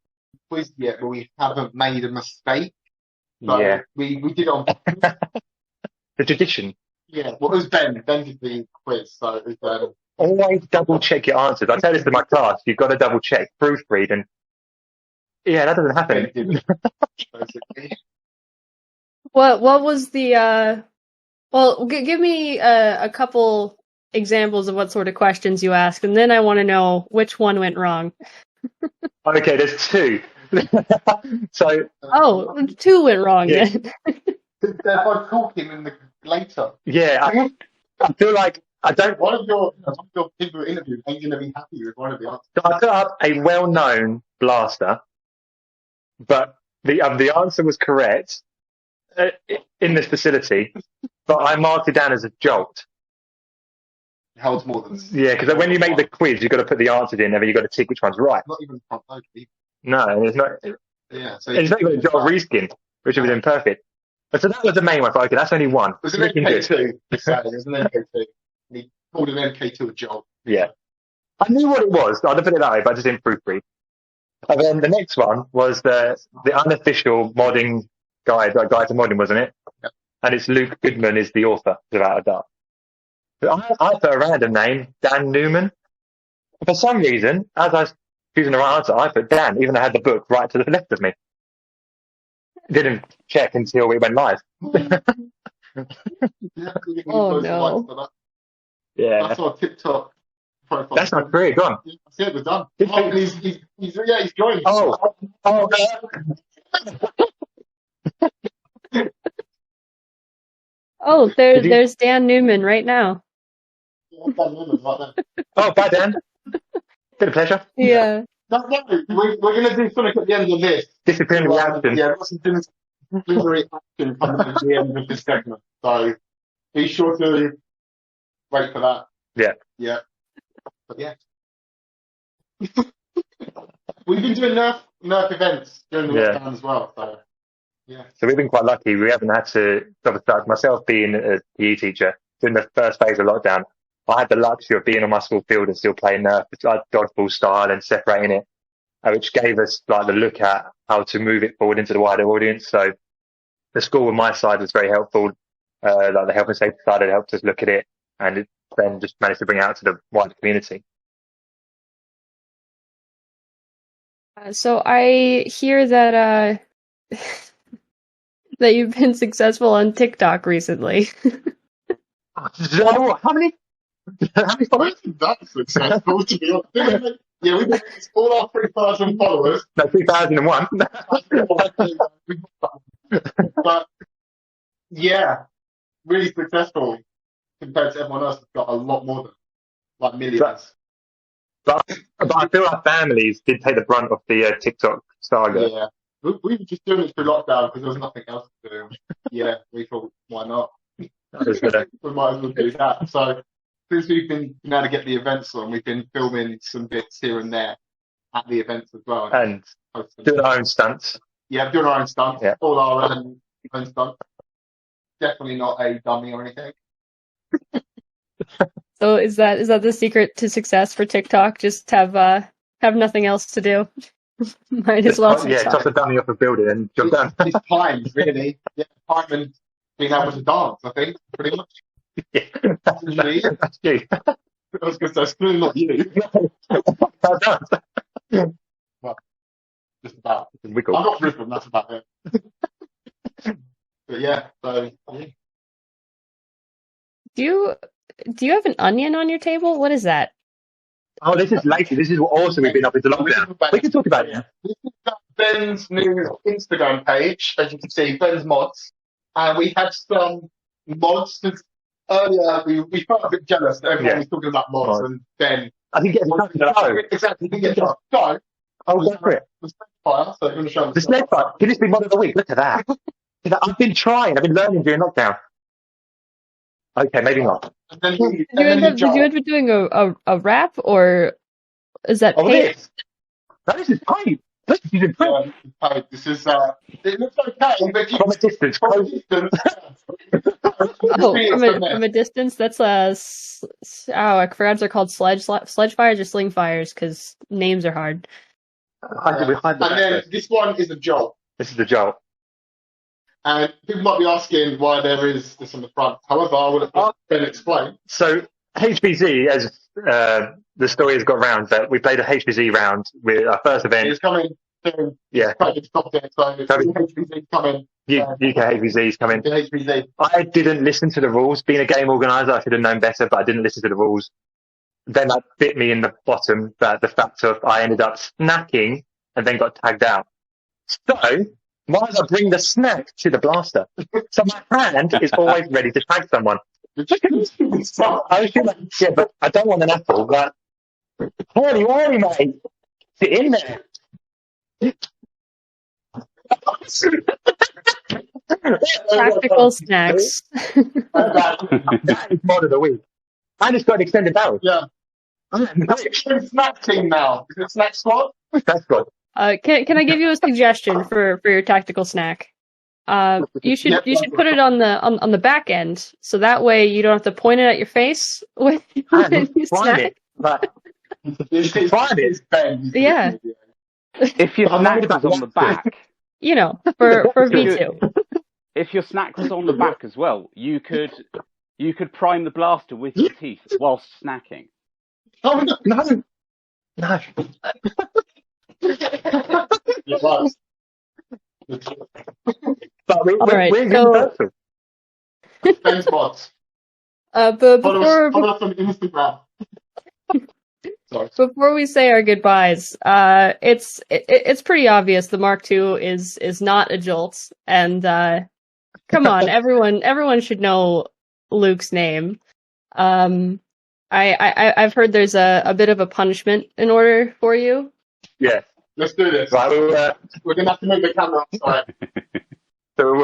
quizzed yet, but we haven't made a mistake. So Yeah. we did it on. The tradition. Yeah, well, it was Ben. Ben did the quiz, so it was Always double check your answers. I tell this to my class. You've got to double check, proofread, and yeah, that doesn't happen. Ben did it, basically. What was the well, give me a couple examples of what sort of questions you ask, and then I want to know which one went wrong. Okay, there's two. So two went wrong Yeah. then. They're both talking in the later. yeah, I feel like I don't. One of your people interviewed ain't going to be happy with one of the answers. I put up a well-known blaster, but the answer was correct in this facility, but I marked it down as a jolt. It holds more than. Yeah, because when you make the quiz, you've got to put the answers in, and then you've got to tick which one's right. Not even front load. No, it's not. Yeah, so It's not even a jolt reskin, which would have been perfect. But so that was the main one. Okay, that's only one. It was an Looking good. MK2. Exactly, it was an MK2. He called an MK2 a job. Yeah. I knew what it was. I'd put it that way, but I just didn't proofread. And then the next one was the unofficial modding guide, like Guide to Modding, wasn't it? Yep. And it's Luke Goodman is the author, without a doubt. But I put a random name, Dan Newman. For some reason, as I was choosing the right answer, I put Dan, even though I had the book right to the left of me. Didn't check until it went live. Oh, no. Yeah. That's our TikTok profile. That's not great. Go on. That's it, we're done. Did Oh, you- he's joined. Oh. Oh, Did you- there's Dan Newman right now. Oh, bye, Dan. Been a pleasure. Yeah. We're going to do something at the end of this. Disciplinary action. Yeah, what's some disciplinary action coming at the end of this segment. So be sure to wait for that. Yeah. Yeah. But yeah. We've been doing Nerf events during the Yeah. lockdown as well. So yeah. So we've been quite lucky. We haven't had to double start. Myself being a PE teacher during the first phase of lockdown, I had the luxury of being on my school field and still playing Nerf, like dodgeball style and separating it, which gave us like the look at how to move it forward into the wider audience. So the school on my side was very helpful. Like the health and safety side had helped us look at it, and it then just managed to bring it out to the wider community. So I hear that that you've been successful on TikTok recently. How many followers? That's successful to be honest. Yeah, we've got all our 3,000 followers. No, 2001. But yeah, really successful compared to everyone else that's got a lot more than like millions. But I feel like families did take the brunt of the TikTok saga. Yeah, we were just doing it through lockdown because there was nothing else to do. Yeah, we thought, why not? That was better. We might as well do that. So since we've been able to get the events on, we've been filming some bits here and there. at the events as well. And doing our own stunts. Yeah, doing our own stunts. Yeah. All our own stunts. Definitely not a dummy or anything. So is that the secret to success for TikTok? Just have nothing else to do. Might as well. Yeah, toss a dummy off a building and jump down. It's time, really. Yeah, time and being able to dance, I think, pretty much. Yeah, that's you. I was going to say, it's clearly not you. Well, just about. Wiggle. I'm not rhythm, that's about it. But yeah, so. Yeah. Do you have an onion on your table? What is that? Oh, this is later. This is what also we've been up into lockdown. We can talk about it. This is Ben's new Instagram page, as you can see, Ben's mods. And we had some mods since earlier. We felt a bit jealous that everyone was talking about mods, and Ben. I think Exactly, he didn't get a go. Oh, go for it. The snake fire, so I'm going to show The snake fire. Can this be mod of the week? Look at that. I've been trying. I've been learning during lockdown. Okay, maybe not. And then Did you end up doing a rap, or is that paid? This is paid. This is paid. This is it looks okay, but From a distance. from a distance. From a distance, that's I forgot they're called sledge fires or sling fires because names are hard. And then this one is a jolt. This is the jolt. And people might be asking why there is this on the front. However, I will let Ben explain. So HBZ, as the story has got around, that we played a HBZ round with our first event. It's coming soon. Yeah. It's stopped it, so HBZ's coming. UK HBZ's coming. The HBZ. I didn't listen to the rules. Being a game organizer, I should have known better, but I didn't listen to the rules. Then that bit me in the bottom, that the fact of I ended up snacking and then got tagged out. So, why did I bring the snack to the blaster? So my hand is always ready to tag someone. I was like, yeah, but I don't want an apple. But, holy, mate. Sit in there. Practical snacks. That is mod of the week. And it's got an extended barrel. Yeah. It's a snack team now. Is it snack squad? That's good. Can I give you a suggestion for your tactical snack? You should put it on the back end, so that way you don't have to point it at your face when you snack. Yeah. If your snack was on the back, you know, for V2. If your snack was on the back as well, you could prime the blaster with your teeth whilst snacking. Oh no! But we're so, Thanks, bots. But follow us on Instagram. Sorry. Before we say our goodbyes, it's pretty obvious the Mark II is not a jolt, and come on, everyone should know Luke's name. I've heard there's a bit of a punishment in order for you. Yeah. Let's do this. Right, we're going to have to move the camera outside. So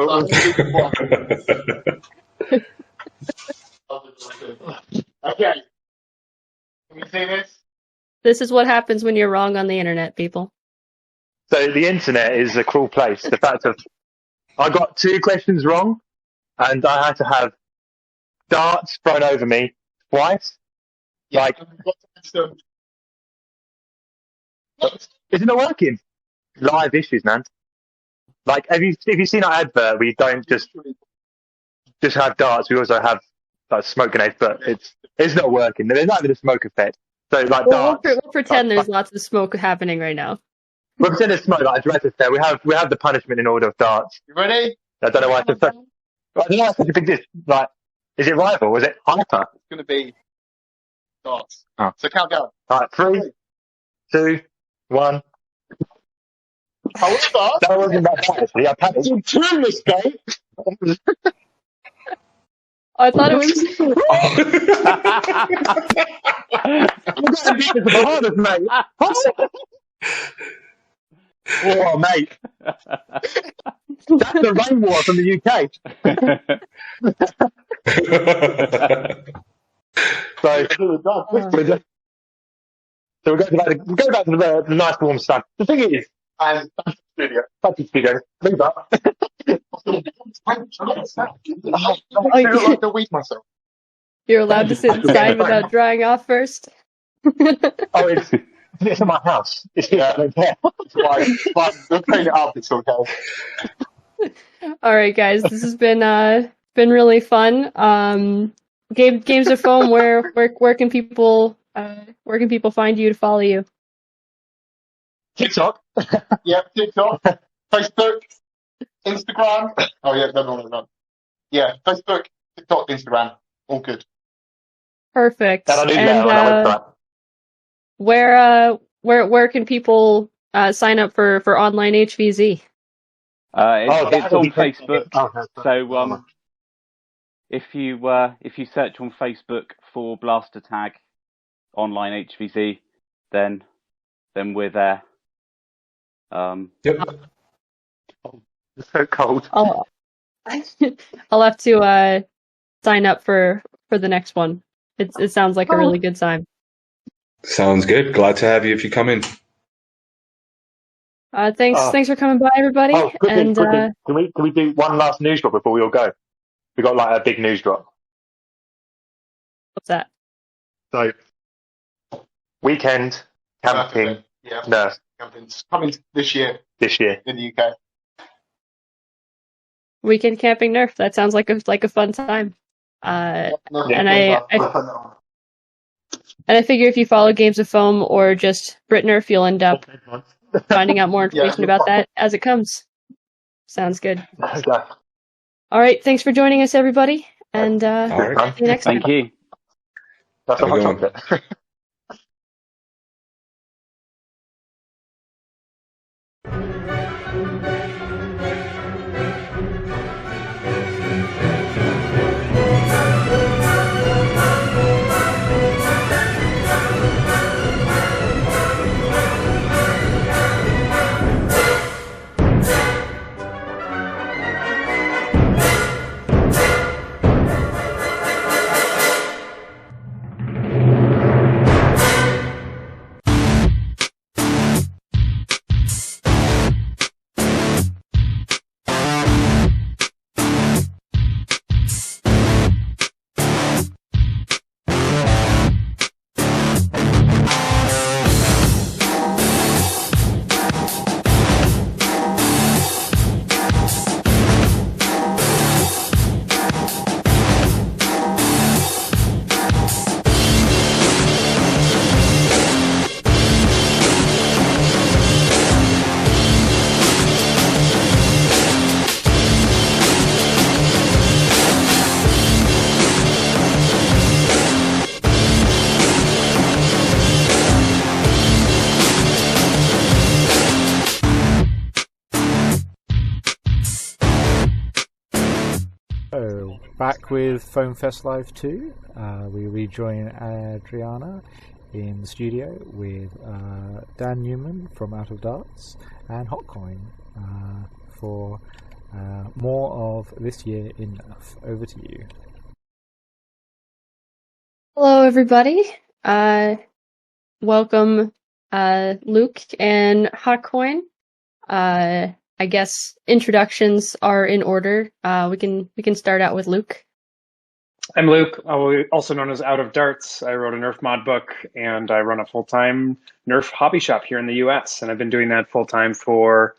okay. Can you see this? This is what happens when you're wrong on the internet, people. So the internet is a cruel place. The fact of I got 2 questions wrong, and I had to have darts thrown over me twice. Yeah, is it not working? Live issues, man. Like, have you seen our advert? We don't just have darts. We also have like smoke grenades, but it's not working. There's not even a smoke effect. So like darts. We'll pretend there's lots of smoke happening right now. We'll pretend there's smoke. Like Adriana said, we have the punishment in order of darts. You ready? I don't know why it's such a big dish. Like, is it rival? Was it hyper? It's going to be darts. Oh. So count down. All right, 3, 2, 1. However, that wasn't that bad, actually. I panicked. in 2 mistakes. I thought it was. I'm going to beat this the hardest, mate. Oh, mate. That's the rainwater from the UK. So we'll go back to the nice warm sun. The thing is, back to the studio, move up. I feel like a weed myself. You're allowed to sit inside without drying off first. Oh, it's in my house. I don't care. But we'll clean it up. It's okay. All right, guys, this has been really fun. Games of Foam. Where can people find you to follow you? TikTok. Yep, TikTok. Facebook. Instagram. Oh yeah, no. Yeah, Facebook, TikTok, Instagram. All good. Perfect. And I do that on our website. Where can people sign up for online HVZ? It's on Facebook. So if you search on Facebook for Blaster Tag online HVZ, then we're there. Yep. It's so cold. I'll have to sign up for the next one. It sounds like a really good time. Sounds good. Glad to have you if you come in. Thanks for coming by, everybody. Quickly. Can we do one last news drop before we all go? We got like a big news drop. What's that? So, weekend camping. Yeah, Nerf camping's coming this year. This year in the UK. Weekend camping Nerf. That sounds like a fun time. And I figure if you follow Games of Foam or just Brit Nerf, you'll end up finding out more information about that as it comes. Sounds good. Okay. All right, thanks for joining us, everybody, and see you next time. Thank you. That's a hot chocolate. Back with FoamFest Live 2, we rejoin Adriana in the studio with Dan Newman from Out of Darts and Hotcoin for more of this year in Nerf. Over to you. Hello, everybody. Welcome, Luke and Hotcoin. I guess introductions are in order. We can start out with Luke. I'm Luke, also known as Out of Darts. I wrote a Nerf mod book, and I run a full-time Nerf hobby shop here in the U.S. And I've been doing that full-time for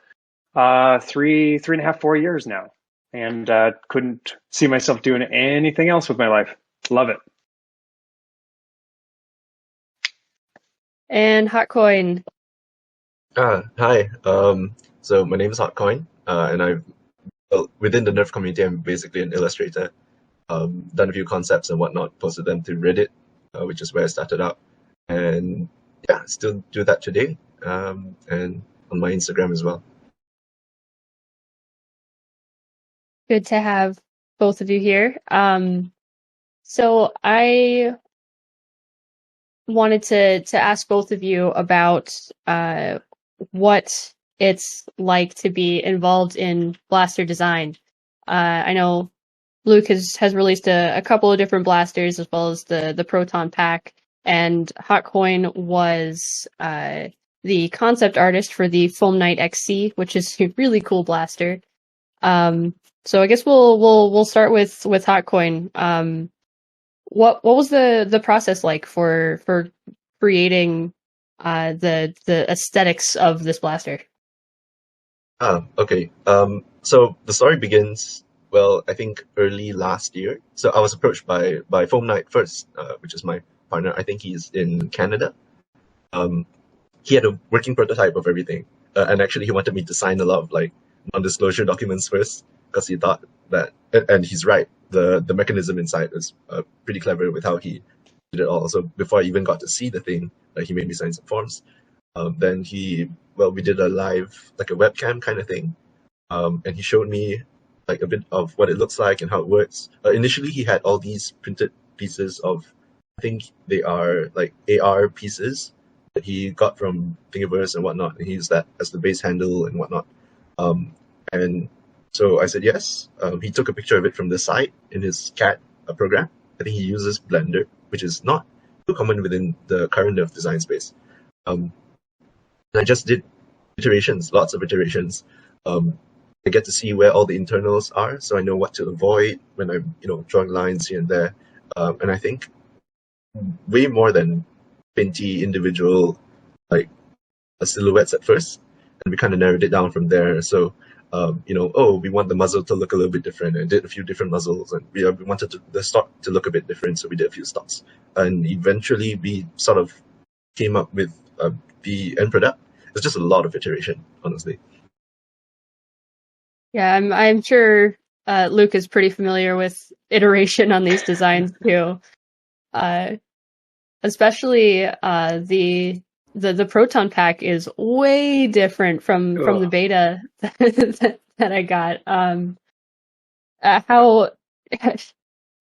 3.5, 4 years now, and couldn't see myself doing anything else with my life. Love it. And Hotcoin. Hi. So my name is Hotcoin, and within the Nerf community, I'm basically an illustrator. Done a few concepts and whatnot, posted them to Reddit, which is where I started out, and yeah, still do that today, and on my Instagram as well. Good to have both of you here. So I wanted to ask both of you about what it's like to be involved in blaster design. I know Luke has released a couple of different blasters as well as the Proton pack, and Hotcoin was the concept artist for the Foam Knight XC, which is a really cool blaster. So I guess we'll start with Hotcoin. What was the process like for creating the aesthetics of this blaster? Okay. So the story begins, well, I think early last year. So I was approached by Foam Knight first, which is my partner. I think he's in Canada. He had a working prototype of everything, and actually he wanted me to sign a lot of like non-disclosure documents first, because he thought that, and he's right, the mechanism inside is pretty clever with how he did it all. So before I even got to see the thing, he made me sign some forms. Then we did a live, like a webcam kind of thing, and he showed me like a bit of what it looks like and how it works. Initially, he had all these printed pieces of, I think they are like AR pieces that he got from Thingiverse and whatnot, and he used that as the base handle and whatnot. And so I said yes. He took a picture of it from the side in his CAD program. I think he uses Blender, which is not too common within the current Nerf design space. And I just did iterations, lots of iterations. I get to see where all the internals are, so I know what to avoid when I'm, drawing lines here and there. And I think way more than 20 individual silhouettes at first, and we kind of narrowed it down from there. So we want the muzzle to look a little bit different, and did a few different muzzles, and we wanted the stock to look a bit different, so we did a few stocks, and eventually we sort of came up with the end product. It's just a lot of iteration, honestly. Yeah, I'm sure Luke is pretty familiar with iteration on these designs too. Especially the Proton Pack is way different from the beta that I got.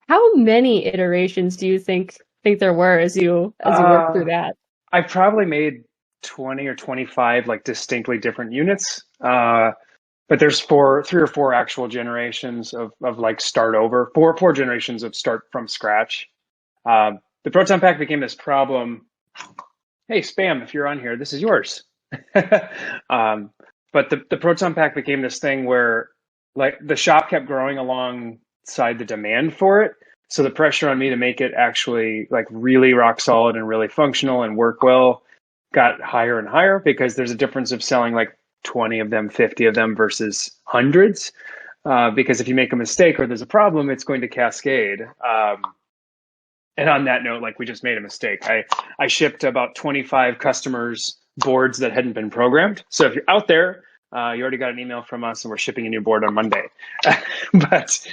How many iterations do you think there were as you worked through that? I probably made 20 or 25 like distinctly different units. But there's 3 or 4 actual generations of like start over, four generations of start from scratch. The Proton Pack became this problem. Hey, Spam, if you're on here, this is yours. But the Proton Pack became this thing where like the shop kept growing alongside the demand for it. So the pressure on me to make it actually like really rock solid and really functional and work well got higher and higher, because there's a difference of selling like 20 of them, 50 of them versus hundreds. Because if you make a mistake or there's a problem, it's going to cascade. And on that note, like we just made a mistake. I shipped about 25 customers boards that hadn't been programmed. So if you're out there, you already got an email from us and we're shipping a new board on Monday. But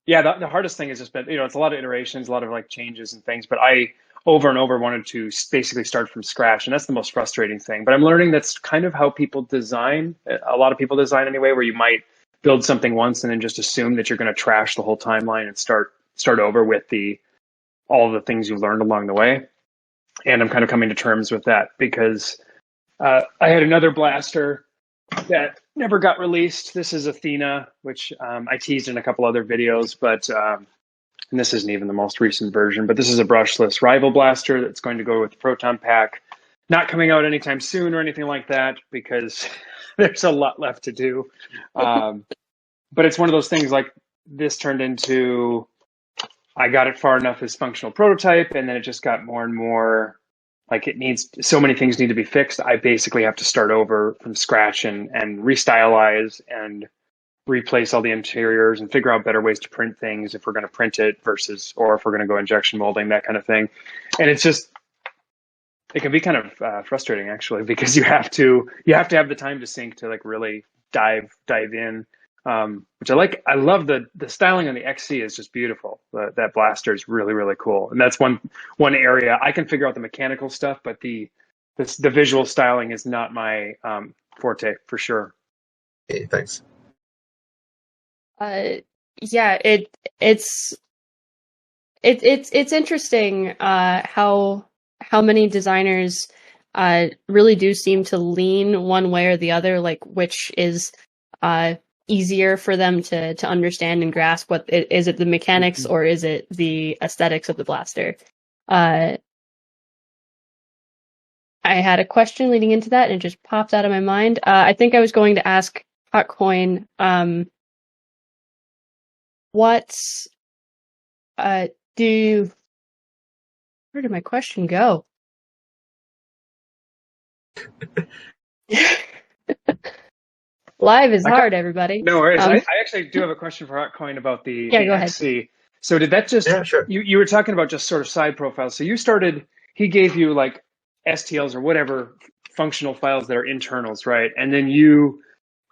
the hardest thing has just been, it's a lot of iterations, a lot of like changes and things, but I over and over wanted to basically start from scratch. And that's the most frustrating thing. But I'm learning that's kind of how people design. A lot of people design anyway, where you might build something once and then just assume that you're going to trash the whole timeline and start over with all the things you learned along the way. And I'm kind of coming to terms with that, because I had another blaster that never got released. This is Athena, which I teased in a couple other videos, but and this isn't even the most recent version, but this is a brushless rival blaster that's going to go with the Proton Pack. Not coming out anytime soon or anything like that, because there's a lot left to do. But it's one of those things, like this turned into, I got it far enough as functional prototype, and then it just got more and more like so many things need to be fixed. I basically have to start over from scratch and restylize and replace all the interiors and figure out better ways to print things if we're going to print it or if we're going to go injection molding, that kind of thing. And it's just, it can be kind of frustrating actually, because you have to have the time to sink to like really dive in, which I like. I love the styling on the XC is just beautiful. That blaster is really, really cool. And that's one area I can figure out the mechanical stuff, but the visual styling is not my forte for sure. Hey, thanks. It's interesting how many designers really do seem to lean one way or the other, like which is easier for them to understand and grasp. Is it the mechanics or is it the aesthetics of the blaster? I had a question leading into that, and it just popped out of my mind. I think I was going to ask Hotcoin, what where did my question go? Live is hard, everybody. No worries. I actually do have a question for Hotcoin about the go ahead. XC. So did that just, sure. you were talking about just sort of side profiles. So you started, he gave you like STLs or whatever functional files that are internals, right? And then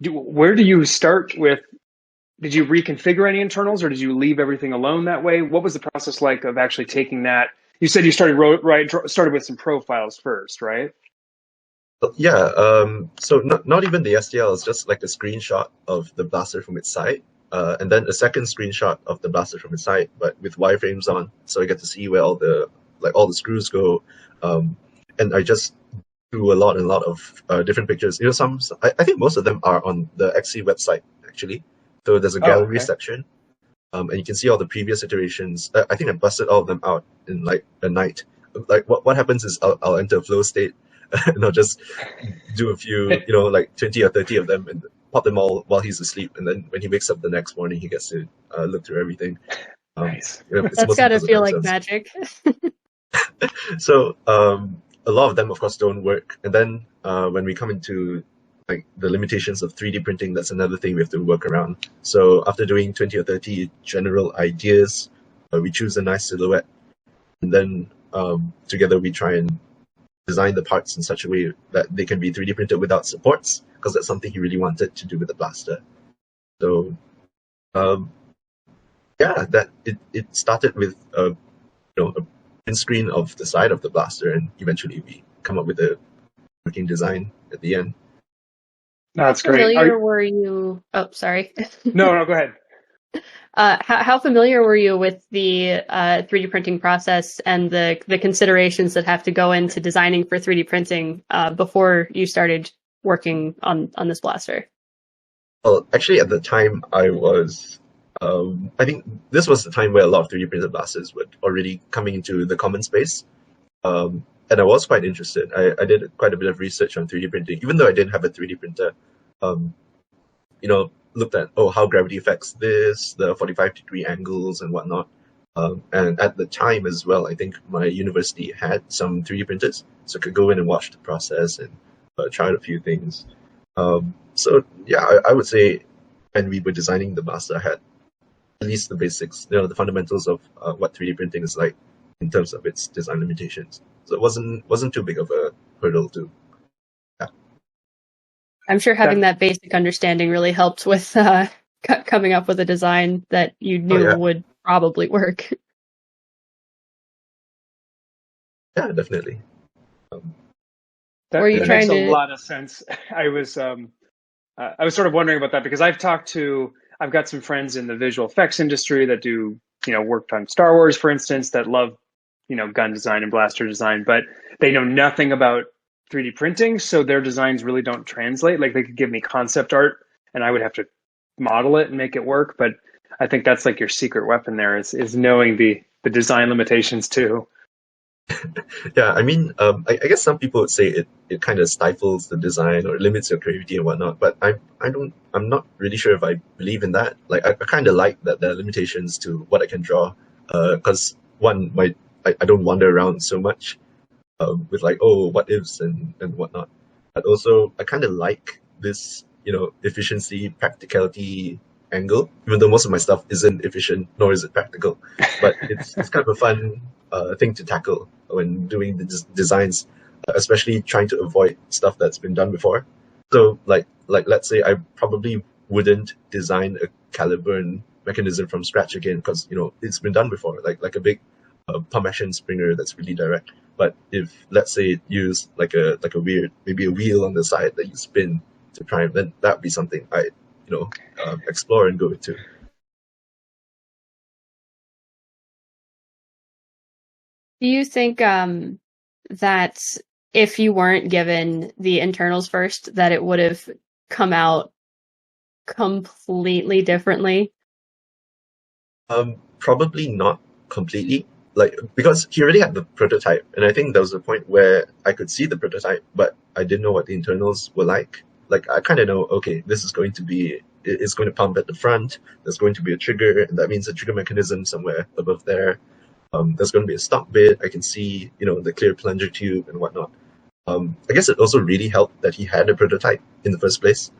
where do you start with, did you reconfigure any internals or did you leave everything alone that way? What was the process like of actually taking that? You said you started with some profiles first, right? Yeah, so not even the STL, it's just like a screenshot of the blaster from its side, and then a second screenshot of the blaster from its side, but with wireframes on, so I get to see where all the screws go, and I just do a lot of different pictures. You know, I think most of them are on the XC website actually. So there's a gallery section, and you can see all the previous iterations. I think I busted all of them out in like a night. Like what happens is I'll enter a flow state. And I'll just do a few, like 20 or 30 of them and pop them all while he's asleep. And then when he wakes up the next morning, he gets to look through everything. Nice. That's got to feel like magic. So a lot of them, of course, don't work. And then when we come into like the limitations of 3D printing, that's another thing we have to work around. So after doing 20 or 30 general ideas, we choose a nice silhouette. And then together we try and design the parts in such a way that they can be 3D printed without supports, because that's something he really wanted to do with the blaster. So, that it started with a print screen of the side of the blaster, and eventually we come up with a working design at the end. That's great. Familiar were you? Oh, sorry. No, go ahead. How familiar were you with the 3D printing process and the considerations that have to go into designing for 3D printing before you started working on this blaster? Well, actually, at the time, I was. I think this was the time where a lot of 3D printed blasters were already coming into the common space, and I was quite interested. I did quite a bit of research on 3D printing, even though I didn't have a 3D printer. Looked at how gravity affects this, the 45-degree angles and whatnot. And at the time as well, I think my university had some 3D printers, so I could go in and watch the process and try out a few things. So yeah, I would say when we were designing the blaster, I had at least the basics, the fundamentals of what 3D printing is like in terms of its design limitations. So it wasn't too big of a hurdle to. I'm sure having that basic understanding really helped with coming up with a design that you knew would probably work. Yeah, definitely. That makes a lot of sense. I was sort of wondering about that because I've got some friends in the visual effects industry that do, worked on Star Wars, for instance, that love, gun design and blaster design, but they know nothing about 3D printing, so their designs really don't translate. Like they could give me concept art and I would have to model it and make it work, but I think that's like your secret weapon there is knowing the design limitations too. Yeah, I mean, I guess some people would say it kind of stifles the design or limits your creativity and whatnot, but I'm not really sure if I believe in that. Like I kind of like that there are limitations to what I can draw, because I don't wander around so much with like what ifs and whatnot, but also I kind of like this efficiency, practicality angle, even though most of my stuff isn't efficient nor is it practical, but it's kind of a fun thing to tackle when doing the designs, especially trying to avoid stuff that's been done before. So like let's say I probably wouldn't design a caliber and mechanism from scratch again because it's been done before, like a big pump action springer that's really direct. But if let's say it used like a weird, maybe a wheel on the side that you spin to prime, then that'd be something I explore and go into. Do you think that if you weren't given the internals first, that it would have come out completely differently? Probably not completely. like, because he already had the prototype, and I think there was a point where I could see the prototype, but I didn't know what the internals were like. Like, I kind of know, okay, this is going to be, it's going to pump at the front, there's going to be a trigger, and that means a trigger mechanism somewhere above there. There's going to be a stock bit, I can see, the clear plunger tube and whatnot. I guess it also really helped that he had a prototype in the first place.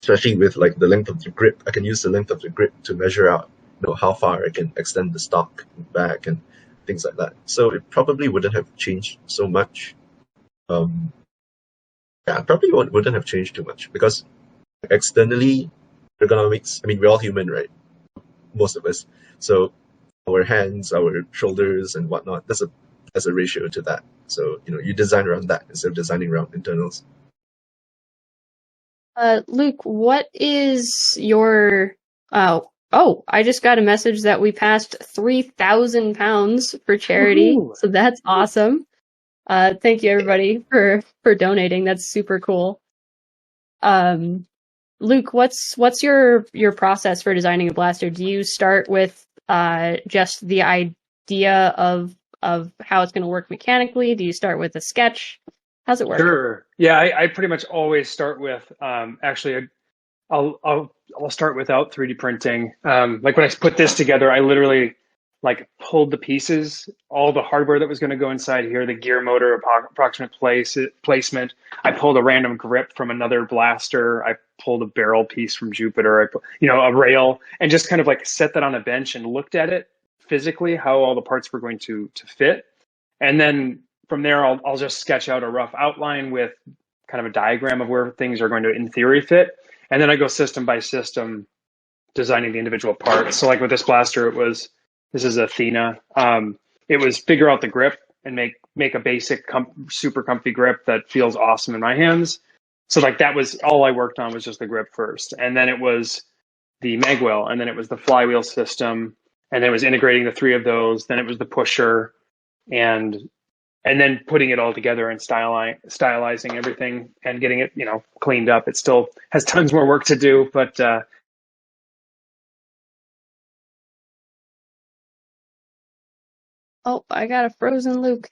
Especially with like the length of the grip. I can use the length of the grip to measure out, how far I can extend the stock back and things like that. So it probably wouldn't have changed so much. It probably wouldn't have changed too much because externally, ergonomics, I mean, we're all human, right? Most of us. So our hands, our shoulders and whatnot, there's a ratio to that. So, you design around that instead of designing around internals. Luke, what is your, I just got a message that we passed 3,000 pounds for charity. Woo-hoo. So that's awesome. Thank you everybody for donating. That's super cool. Luke, what's your process for designing a blaster? Do you start with, just the idea of how it's going to work mechanically? Do you start with a sketch? How's it work? Sure. Yeah, I pretty much always start with actually I'll start without 3D printing. Like when I put this together, I literally like pulled the pieces, all the hardware that was going to go inside here, the gear motor, approximate placement. I pulled a random grip from another blaster. I pulled a barrel piece from Jupiter. I put, a rail, and just kind of like set that on a bench and looked at it physically, how all the parts were going to fit. And then from there, I'll just sketch out a rough outline with kind of a diagram of where things are going to, in theory, fit. And then I go system by system, designing the individual parts. So like with this blaster, this is Athena. It was figure out the grip and make a basic, super comfy grip that feels awesome in my hands. So like that was all I worked on, was just the grip first. And then it was the magwell, and then it was the flywheel system, and then it was integrating the three of those. Then it was the pusher, and then putting it all together and stylizing everything and getting it, cleaned up. It still has tons more work to do, but oh, I got a frozen Luke.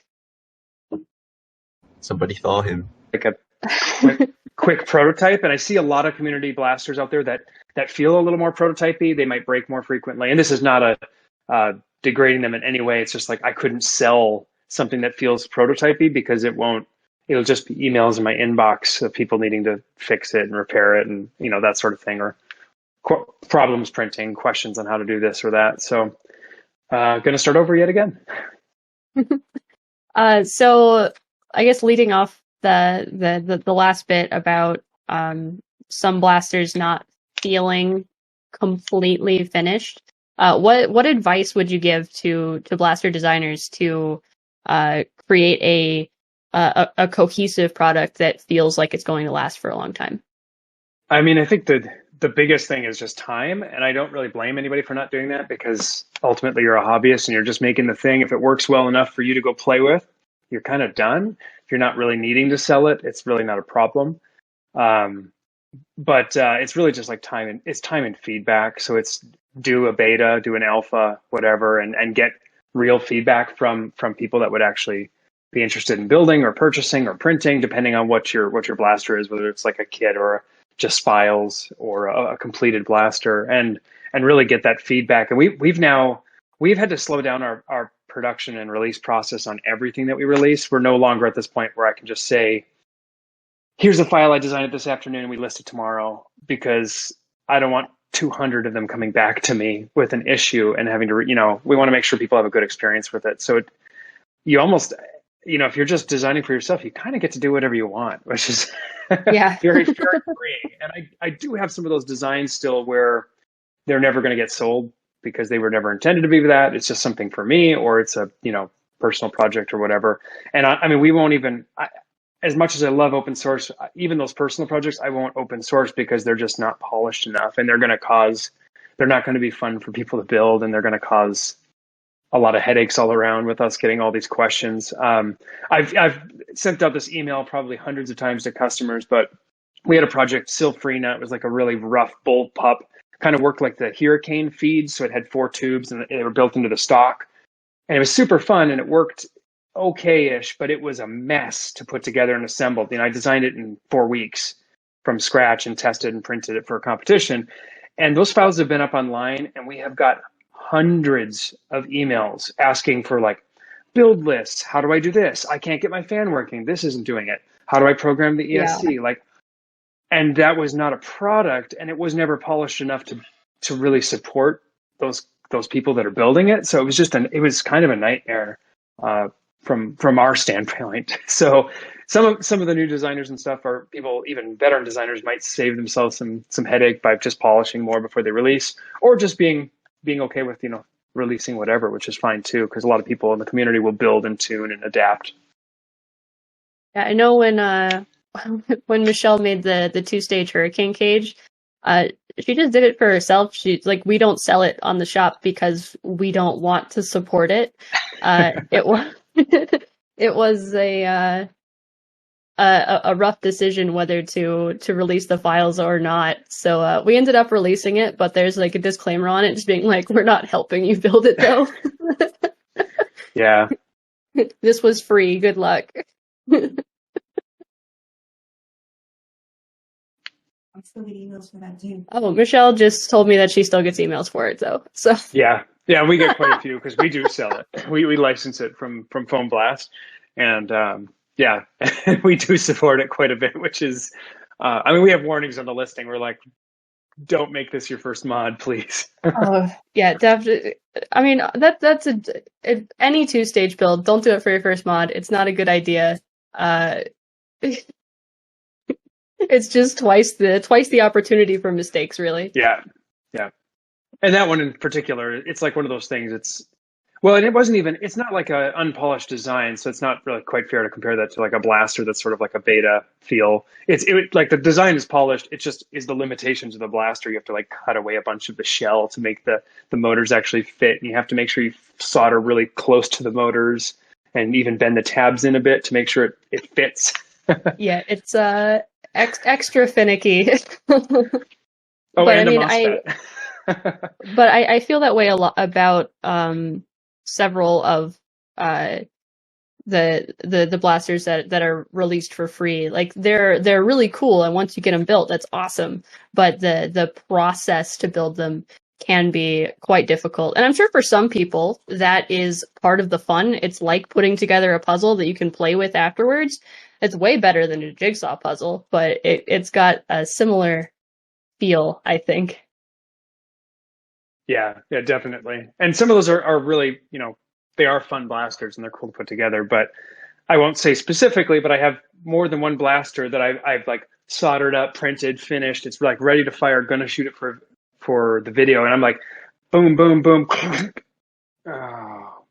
Somebody thaw him. Like a quick prototype. And I see a lot of community blasters out there that feel a little more prototypey. They might break more frequently. And this is not degrading them in any way. It's just like I couldn't sell something that feels prototypey because it'll just be emails in my inbox of people needing to fix it and repair it and, that sort of thing, or problems printing, questions on how to do this or that. So going to start over yet again. So I guess leading off the last bit about some blasters not feeling completely finished, what advice would you give to blaster designers to create a cohesive product that feels like it's going to last for a long time? I mean, I think the biggest thing is just time, and I don't really blame anybody for not doing that, because ultimately you're a hobbyist and you're just making the thing. If it works well enough for you to go play with, you're kind of done. If you're not really needing to sell it, it's really not a problem. But it's really just like time and feedback. So it's do a beta, do an alpha, whatever, and get real feedback from people that would actually be interested in building or purchasing or printing, depending on what your blaster is, whether it's like a kit or just files or a completed blaster, and really get that feedback. And we've had to slow down our production and release process on everything that we release. We're no longer at this point where I can just say, here's a file I designed this afternoon and we list it tomorrow, because I don't want 200 of them coming back to me with an issue and having to, we want to make sure people have a good experience with it. So you almost, if you're just designing for yourself, you kind of get to do whatever you want, which is very, very freeing. And I do have some of those designs still where they're never going to get sold because they were never intended to be that. It's just something for me, or it's a, personal project or whatever. And I mean, we won't even, as much as I love open source, even those personal projects, I won't open source because they're just not polished enough, and they're not going to be fun for people to build, and they're going to cause a lot of headaches all around with us getting all these questions. I've sent out this email probably hundreds of times to customers, but we had a project, Silfrina. It was like a really rough bull pup, kind of worked like the Hurricane feed. So it had 4 tubes and they were built into the stock. And it was super fun, and it worked okay-ish, but it was a mess to put together and assemble. I designed it in 4 weeks from scratch and tested and printed it for a competition. And those files have been up online, and we have got hundreds of emails asking for like build lists. How do I do this? I can't get my fan working. This isn't doing it. How do I program the ESC? And that was not a product, and it was never polished enough to really support those people that are building it. So it was it was kind of a nightmare from our standpoint. So some of the new designers and stuff are people, even veteran designers, might save themselves some headache by just polishing more before they release, or just being okay with releasing whatever, which is fine too, because a lot of people in the community will build and tune and adapt. Yeah, I know when Michelle made the 2-stage hurricane cage, she just did it for herself. She's like, we don't sell it on the shop because we don't want to support it. It was it was a rough decision whether to release the files or not. So we ended up releasing it, but there's like a disclaimer on it, just being like, we're not helping you build it though. Yeah. This was free. Good luck. I still get emails for that too. Oh, Michelle just told me that she still gets emails for it, though. So yeah, we get quite a few because we do sell it. We license it from FoamBlast, and we do support it quite a bit. Which is, we have warnings on the listing. We're like, don't make this your first mod, please. Oh yeah, definitely. I mean, that's any 2-stage build. Don't do it for your first mod. It's not a good idea. It's just twice the opportunity for mistakes, really. Yeah. And that one in particular, it's like one of those things. And it's not like an unpolished design, so it's not really quite fair to compare that to like a blaster that's sort of like a beta feel. Like the design is polished. It just is the limitations of the blaster. You have to like cut away a bunch of the shell to make the motors actually fit, and you have to make sure you solder really close to the motors and even bend the tabs in a bit to make sure it fits. Yeah, it's extra finicky. Oh, but and but I feel that way a lot about several of the blasters that are released for free. Like they're really cool, and once you get them built, that's awesome. But the process to build them can be quite difficult. And I'm sure for some people that is part of the fun. It's like putting together a puzzle that you can play with afterwards. It's way better than a jigsaw puzzle, but it's got a similar feel, I think. Yeah, definitely. And some of those are really, they are fun blasters and they're cool to put together. But I won't say specifically, but I have more than one blaster that I've like soldered up, printed, finished. It's like ready to fire, gonna shoot it for the video. And I'm like, boom, boom, boom. Oh.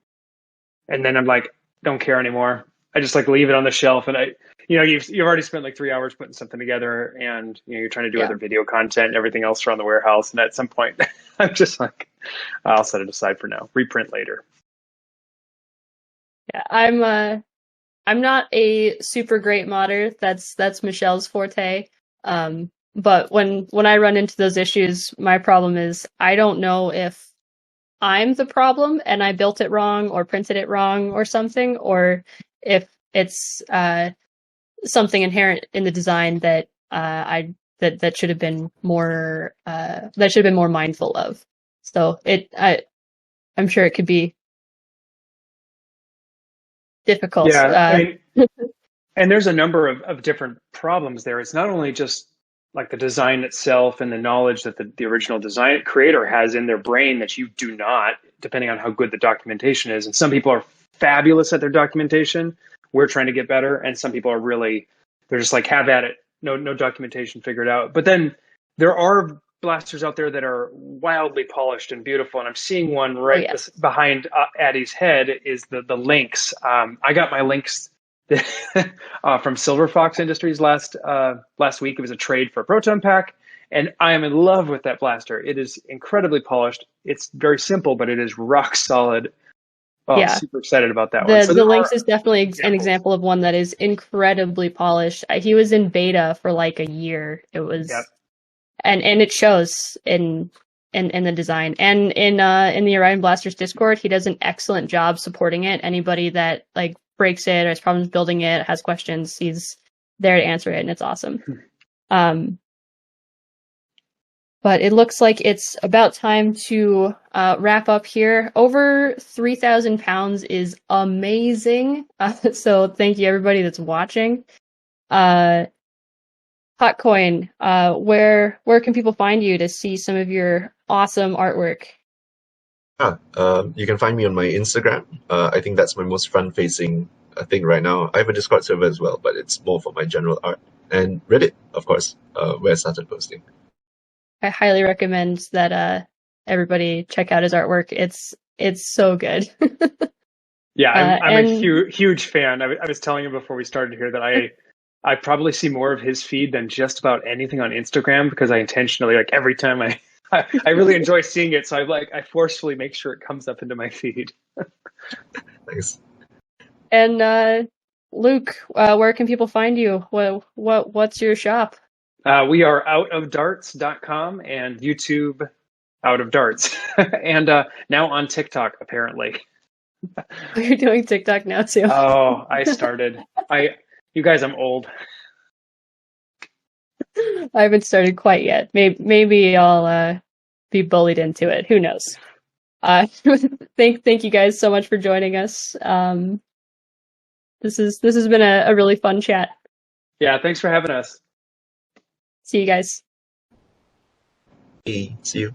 And then I'm like, don't care anymore. I just like leave it on the shelf, and you've already spent like 3 hours putting something together, and you're trying to do other video content and everything else around the warehouse. And at some point, I'm just like, I'll set it aside for now. Reprint later. Yeah, I'm not a super great modder. That's Michelle's forte. But when I run into those issues, my problem is I don't know if I'm the problem and I built it wrong or printed it wrong or something, or if it's something inherent in the design that that should have been more mindful of. So I'm sure it could be difficult. Yeah, and there's a number of different problems there. It's not only just like the design itself and the knowledge that the original design creator has in their brain that you do not, depending on how good the documentation is. And some people are fabulous at their documentation. We're trying to get better. And some people are they're just like, have at it. No documentation figured out. But then there are blasters out there that are wildly polished and beautiful. And I'm seeing one behind Addie's head is the Lynx. I got my Lynx from Silver Fox Industries last week. It was a trade for a proton pack, and I am in love with that blaster. It is incredibly polished. It's very simple, but it is rock solid. Oh, yeah. I'm super excited about that one. So the Lynx is definitely an example of one that is incredibly polished. He was in beta for like a year. It was, and it shows in in the design. And in the Orion Blasters Discord, he does an excellent job supporting it. Anybody that like breaks it or has problems building it, has questions, he's there to answer it, and it's awesome. But it looks like it's about time to wrap up here. Over 3,000 pounds is amazing. So thank you everybody that's watching. Hotcoin, where can people find you to see some of your awesome artwork? You can find me on my Instagram. I think that's my most front-facing thing right now. I have a Discord server as well, but it's more for my general art. And Reddit, of course, where I started posting. I highly recommend that everybody check out his artwork. It's so good. Yeah, I'm a huge fan. I was telling him before we started here that I probably see more of his feed than just about anything on Instagram, because I intentionally, like, every time I really enjoy seeing it, so I forcefully make sure it comes up into my feed. Thanks. And Luke, where can people find you? What's your shop? We are outofdarts.com and YouTube Out of Darts. And now on TikTok, apparently. You're doing TikTok now too. Oh, I started. You guys, I'm old. I haven't started quite yet. Maybe I'll be bullied into it. Who knows? Thank you guys so much for joining us. This has been a really fun chat. Yeah, thanks for having us. See you guys. Hey, see you.